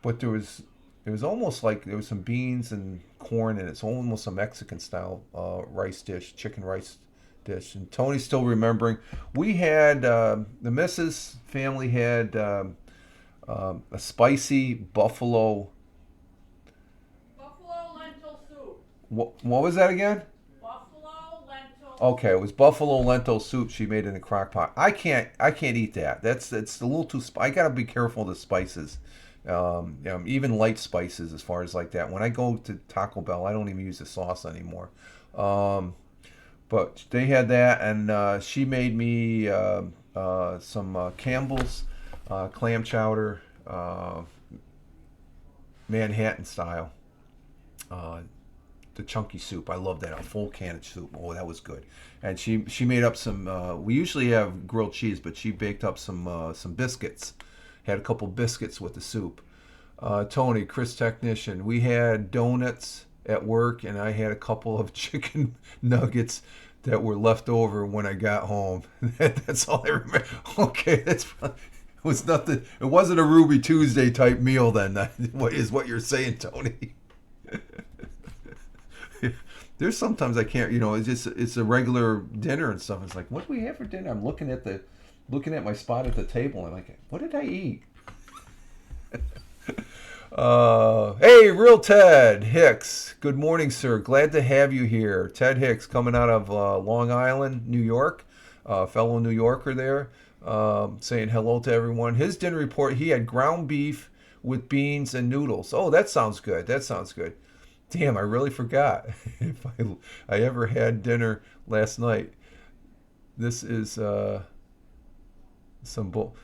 but it was almost like there was some beans and corn, and it's almost a Mexican style rice dish, chicken rice dish. And Tony's still remembering. We had the Mrs. family had a spicy
buffalo lentil soup.
What was that again?
Buffalo lentil.
Okay, it was buffalo lentil soup she made in the crock pot. I can't eat that. It's a little too I gotta be careful of the spices. Even light spices as far as like that. When I go to Taco Bell, I don't even use the sauce anymore. But they had that, and she made me some Campbell's clam chowder, Manhattan style. The chunky soup. I love that. A full can of soup. Oh, that was good. And she made up some. We usually have grilled cheese, but she baked up some biscuits. Had a couple biscuits with the soup. Tony, Chris Technician. We had donuts at work, and I had a couple of chicken nuggets that were left over when I got home. That's all I remember. Okay, it was nothing. It wasn't a Ruby Tuesday type meal then. What is what you're saying, Tony? There's sometimes I can't. It's a regular dinner and stuff. It's like, what do we have for dinner? I'm looking at my spot at the table. And I'm like, what did I eat? Hey, real Ted Hicks. Good morning, sir. Glad to have you here. Ted Hicks, coming out of Long Island, New York. Fellow New Yorker there. Saying hello to everyone. His dinner report, he had ground beef with beans and noodles. Oh, that sounds good. That sounds good. Damn, I really forgot if I ever had dinner last night. This is some bull.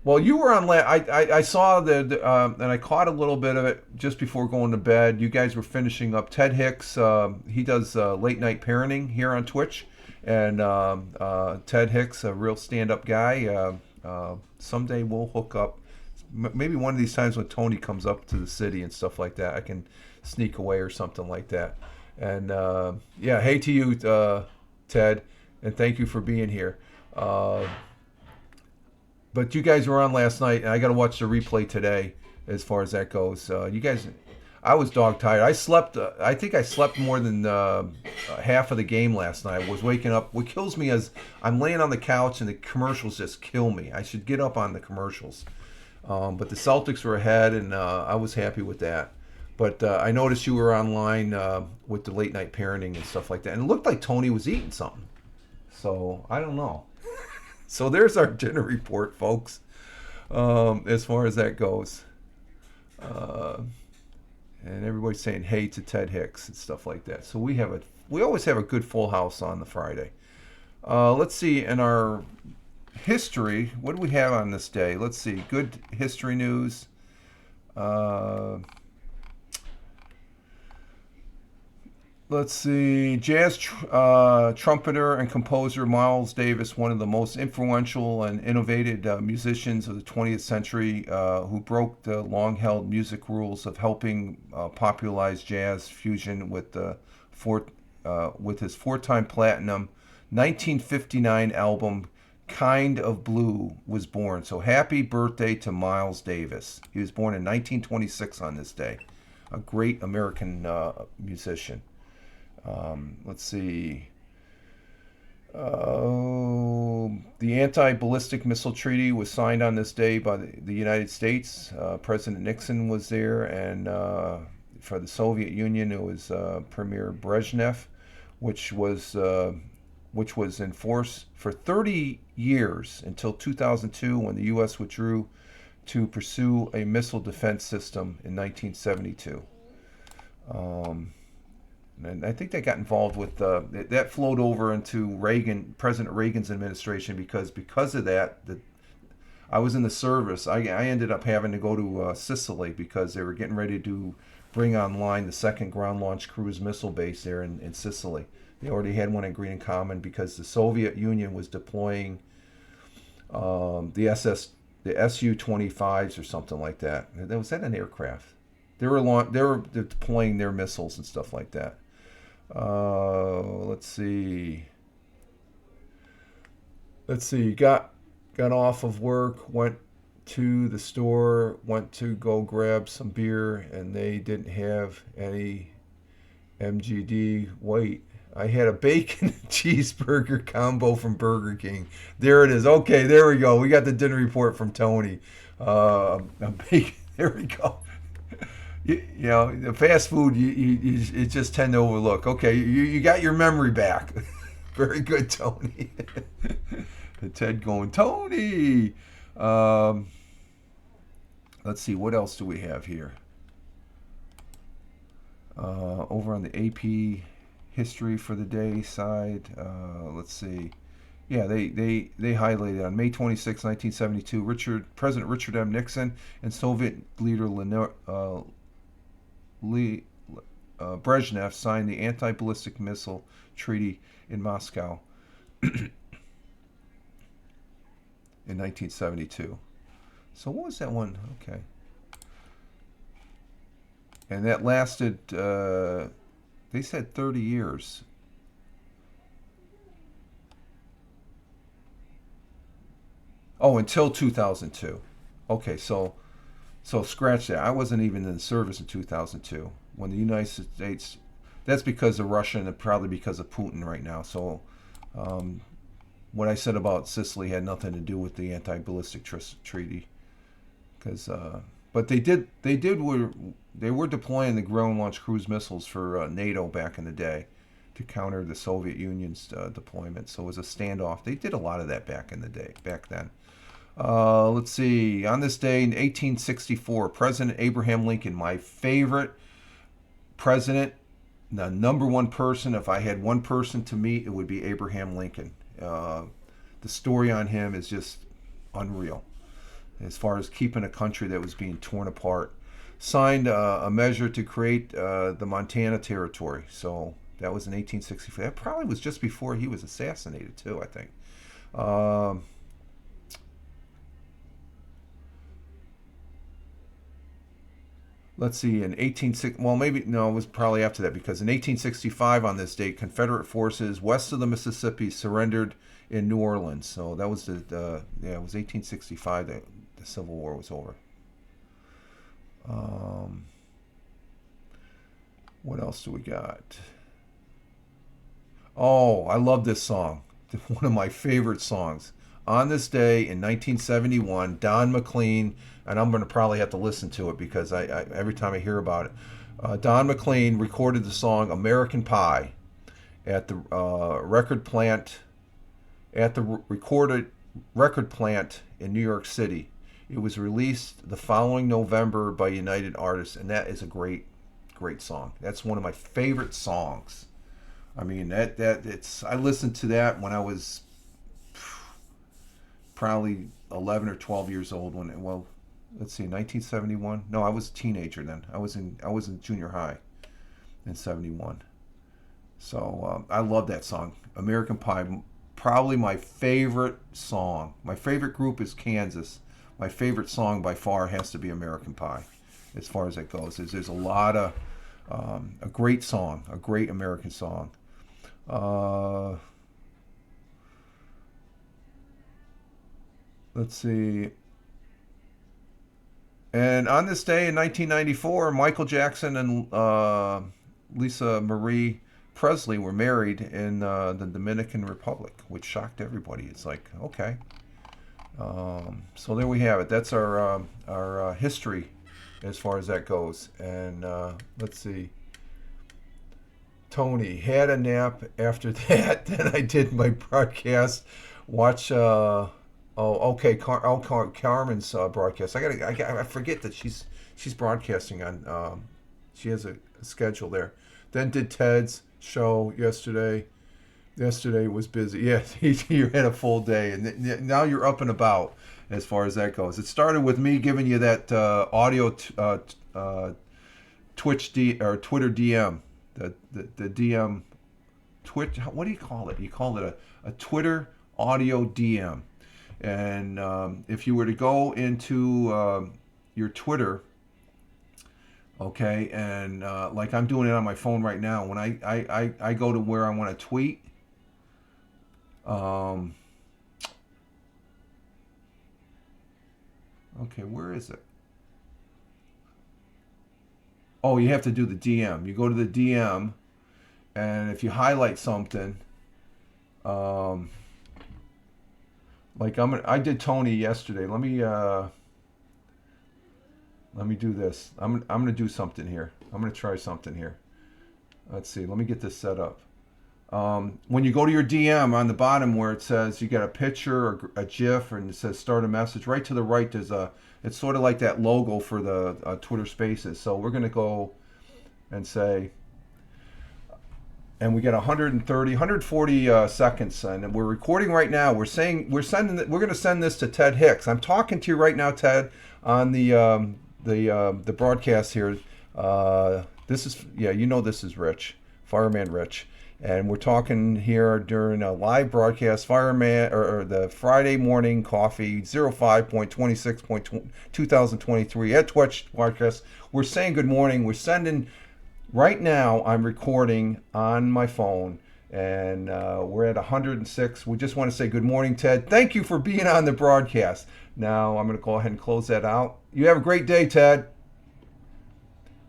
Well, you were on. I saw and I caught a little bit of it just before going to bed. You guys were finishing up. Ted Hicks, he does late night parenting here on Twitch, and Ted Hicks, a real stand-up guy. Someday we'll hook up. Maybe one of these times when Tony comes up to the city and stuff like that, I can sneak away or something like that. And yeah, hey to you, Ted, and thank you for being here. But you guys were on last night, and I got to watch the replay today as far as that goes. You guys, I was dog tired. I slept. I think I slept more than half of the game last night. I was waking up. What kills me is I'm laying on the couch and the commercials just kill me. I should get up on the commercials. But the Celtics were ahead, and I was happy with that. But I noticed you were online with the late night parenting and stuff like that, and it looked like Tony was eating something. So I don't know. So there's our dinner report, folks. As far as that goes. Uh, and everybody's saying hey to Ted Hicks and stuff like that. So we always have a good full house on the Friday. Let's see in our history, what do we have on this day? Let's see, good history news. Uh, Let's see. Trumpeter and composer Miles Davis, one of the most influential and innovative musicians of the 20th century, who broke the long-held music rules of helping popularize jazz fusion with his four-time platinum 1959 album "Kind of Blue" was born. So happy birthday to Miles Davis. He was born in 1926 on this day. A great American musician. Let's see. The anti-ballistic missile treaty was signed on this day by the United States. President Nixon was there, and for the Soviet Union, it was Premier Brezhnev, which was in force for 30 years until 2002, when the U.S. withdrew to pursue a missile defense system in 1972. And I think they got involved with that flowed over into President Reagan's administration, because of that. I was in the service. I ended up having to go to Sicily because they were getting ready to bring online the second ground launch cruise missile base there in Sicily. They already had one at Green and Common because the Soviet Union was deploying the Su-25s or something like that. Was that an aircraft? They were deploying their missiles and stuff like that. Let's see. Got off of work, went to the store, went to go grab some beer, and they didn't have any MGD. Wait, I had a bacon and cheeseburger combo from Burger King. There it is. Okay, there we go. We got the dinner report from Tony. A bacon. There we go. You know, the fast food, you just tend to overlook. Okay, you got your memory back. Very good, Tony. Ted going, Tony. Let's see, what else do we have here? Over on the AP history for the day side, let's see. Yeah, they highlighted on May 26, 1972, President Richard M. Nixon and Soviet leader Brezhnev signed the anti-ballistic missile treaty in Moscow in 1972. So what was that one? Okay. And that lasted, they said 30 years. Oh, until 2002. Okay, so scratch that. I wasn't even in the service in 2002 when the United States. That's because of Russia and probably because of Putin right now. So, what I said about Sicily had nothing to do with the anti-ballistic treaty, because but they were deploying the ground launch cruise missiles for NATO back in the day to counter the Soviet Union's deployment. So it was a standoff. They did a lot of that back then. Let's see. On this day in 1864, President Abraham Lincoln, my favorite president, the number one person. If I had one person to meet, it would be Abraham Lincoln. The story on him is just unreal. As far as keeping a country that was being torn apart, signed a measure to create the Montana Territory. So that was in 1864. That probably was just before he was assassinated too, I think. Let's see, in 1860, well, maybe, no, it was probably after that, because in 1865 on this date, Confederate forces west of the Mississippi surrendered in New Orleans. So that was it was 1865 that the Civil War was over. What else do we got? Oh, I love this song. One of my favorite songs. On this day in 1971, Don McLean, and I'm going to probably have to listen to it because I every time I hear about it, Don McLean recorded the song "American Pie" at the record plant at the recorded record plant in New York City. It was released the following November by United Artists, and that is a great song. That's one of my favorite songs. I mean that it's I listened to that when I was probably 11 or 12 years old when well, let's see, 1971. No, I was a teenager then. I was in junior high in 71. So I love that song, American Pie. Probably my favorite song. My favorite group is Kansas. My favorite song by far has to be American Pie, as far as that goes. There's a lot of a great song, a great American song. Uh, let's see. And on this day in 1994, Michael Jackson and Lisa Marie Presley were married in the Dominican Republic, which shocked everybody. It's like, okay. So there we have it. That's our history as far as that goes. And let's see. Tony had a nap after that. Then I did my broadcast. Watch. Okay. Carmen's broadcast. I forget that she's broadcasting on. She has a schedule there. Then did Ted's show yesterday. Yesterday was busy. Yeah, you had a full day, and now you're up and about as far as that goes. It started with me giving you that audio Twitch or Twitter DM, the DM Twitch. What do you call it? You call it a Twitter audio DM, and if you were to go into your Twitter. Okay, and like I'm doing it on my phone right now. When I go to where I want to tweet, okay, where is it? Oh, you have to do the DM. You go to the DM, and if you highlight something, like I did Tony yesterday. Let me do this. I'm gonna do something here. I'm gonna try something here. Let's see. Let me get this set up. When you go to your DM on the bottom where it says you got a picture or a GIF and it says start a message, right to the right there's it's sort of like that logo for the Twitter Spaces. So we're gonna go and say, and we get 140 seconds, and we're recording right now. We're gonna send this to Ted Hicks. I'm talking to you right now, Ted, on the broadcast here. This is this is Rich, Fireman Rich, and we're talking here during a live broadcast, Fireman or the Friday Morning Coffee 05.26.2023 at Twitch broadcast. We're saying good morning. We're sending right now. I'm recording on my phone. And we're at 106. We just want to say good morning, Ted. Thank you for being on the broadcast. Now I'm going to go ahead and close that out. You have a great day, Ted.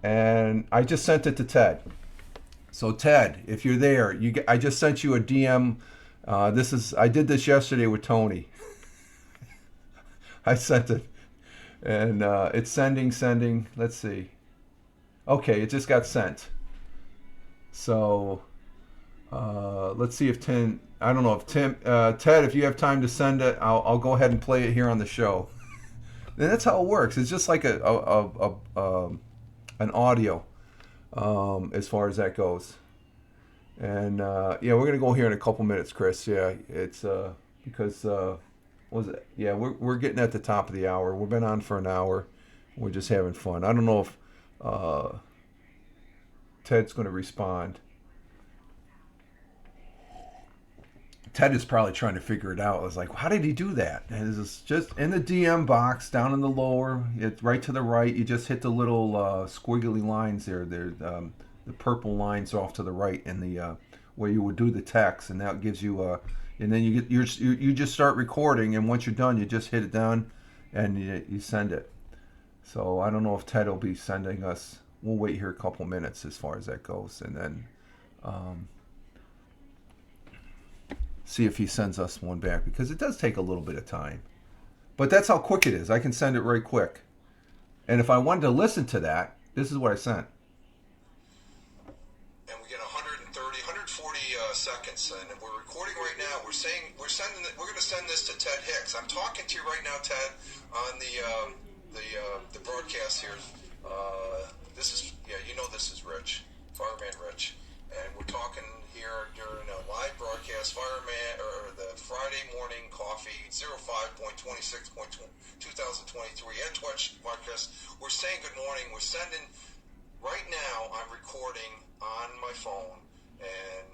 And I just sent it to Ted. So Ted, if you're there, I just sent you a DM. I did this yesterday with Tony. I sent it, and it's sending. Let's see. Okay, it just got sent. So. Let's see if Tim. I don't know if Ted, if you have time to send it, I'll go ahead and play it here on the show. And that's how it works. It's just like an audio, as far as that goes. And yeah, we're gonna go here in a couple minutes, Chris. Yeah, it's because what was it? Yeah, we're getting at the top of the hour. We've been on for an hour. We're just having fun. I don't know if Ted's gonna respond. Ted is probably trying to figure it out. I was like, how did he do that? And it's just in the DM box, down in the lower, right to the right. You just hit the little squiggly lines there. The purple lines off to the right in the where you would do the text, and that gives you and then you just start recording, and once you're done, you just hit it down, and you send it. So I don't know if Ted will be sending us we'll wait here a couple minutes as far as that goes, and then see if he sends us one back, because it does take a little bit of time. But that's how quick it is. I can send it very quick. And if I wanted to listen to that, this is what I sent.
And we get 130, 140 seconds, and we're recording right now. We're going to send this to Ted Hicks. I'm talking to you right now, Ted, on the broadcast here. This is this is Rich, Fireman Rich, and we're talking here during a live broadcast, Fireman, or the Friday morning coffee 05.26.2023 at Twitch Marcus. We're saying good morning. We're sending right now. I'm recording on my phone, and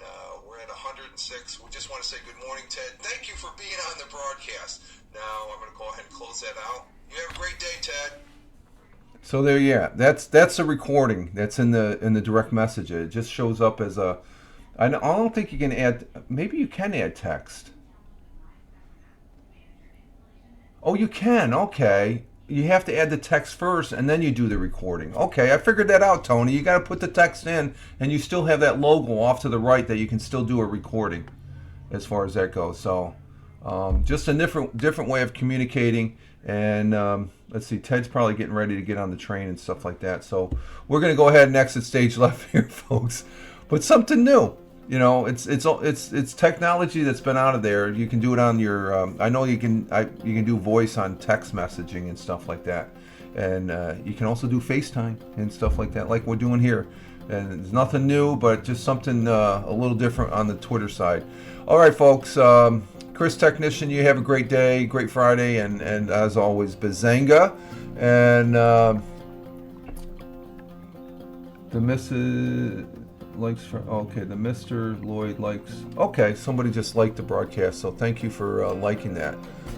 we're at 106. We just want to say good morning, Ted. Thank you for being on the broadcast. Now I'm going to go ahead and close that out. You have a great day, Ted.
So there, yeah, that's a recording. That's in the direct message. It just shows up as a. I don't think you can add. Maybe you can add text. Oh, you can. Okay, you have to add the text first, and then you do the recording. Okay, I figured that out, Tony. You got to put the text in, and you still have that logo off to the right that you can still do a recording, as far as that goes. So, just a different way of communicating. And let's see, Ted's probably getting ready to get on the train and stuff like that. So we're going to go ahead and exit stage left here, folks. But something new, it's technology that's been out of there. You can do it on your. I know you can do voice on text messaging and stuff like that, and you can also do FaceTime and stuff like that, like we're doing here. And it's nothing new, but just something a little different on the Twitter side. All right, folks. Chris Technician, you have a great day, great Friday, and as always, Bazanga. And the Mrs. likes for, okay, the Mr. Lloyd likes, okay, somebody just liked the broadcast, so thank you for liking that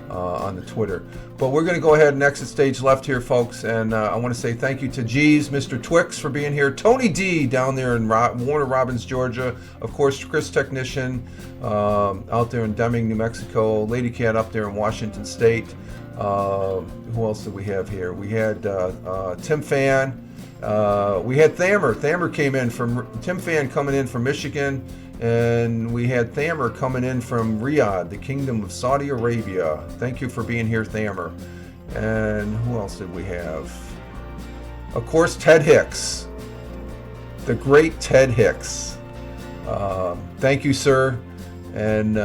on the Twitter. But we're going to go ahead and exit stage left here, folks, and I want to say thank you to Jeeves, Mr. Twix for being here, Tony D down there in Warner Robins, Georgia, of course, Chris Technician out there in Deming, New Mexico, Lady Cat up there in Washington State. Who else did we have here? We had Tim Fan. We had Thamer came in from Tim Fan coming in from Michigan, and we had Thamer coming in from Riyadh, the Kingdom of Saudi Arabia. Thank you for being here, Thamer. And who else did we have? Of course, Ted Hicks, the great Ted Hicks. Thank you, sir. And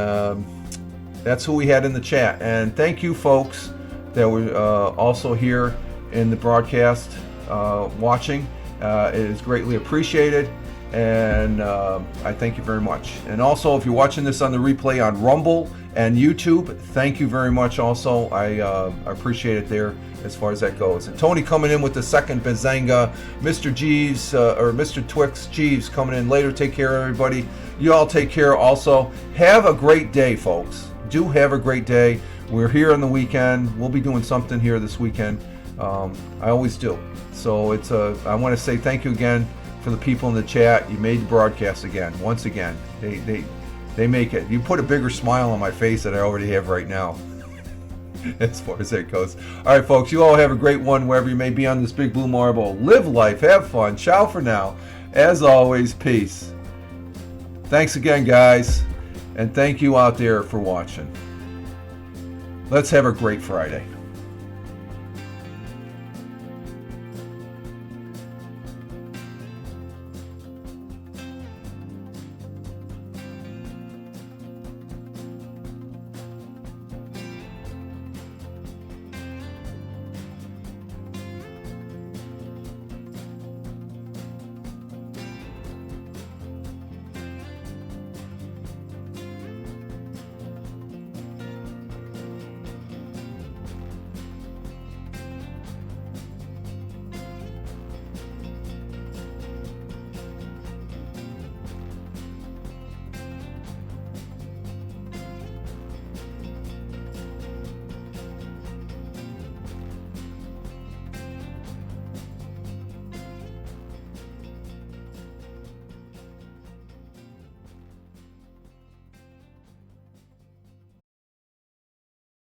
that's who we had in the chat. And thank you, folks, that were also here in the broadcast. Watching. It is greatly appreciated, and I thank you very much. And also, if you're watching this on the replay on Rumble and YouTube, thank you very much also. I appreciate it there as far as that goes. And Tony coming in with the second Bazanga, Mr. Jeeves, or Mr. Twix Jeeves coming in later. Take care, everybody. You all take care also. Have a great day, folks. Do have a great day. We're here on the weekend. We'll be doing something here this weekend. I always do. So I want to say thank you again for the people in the chat. You made the broadcast again, once again. They make it. You put a bigger smile on my face than I already have right now, as far as that goes. All right, folks, you all have a great one wherever you may be on this big blue marble. Live life, have fun. Ciao for now. As always, peace. Thanks again, guys, and thank you out there for watching. Let's have a great Friday.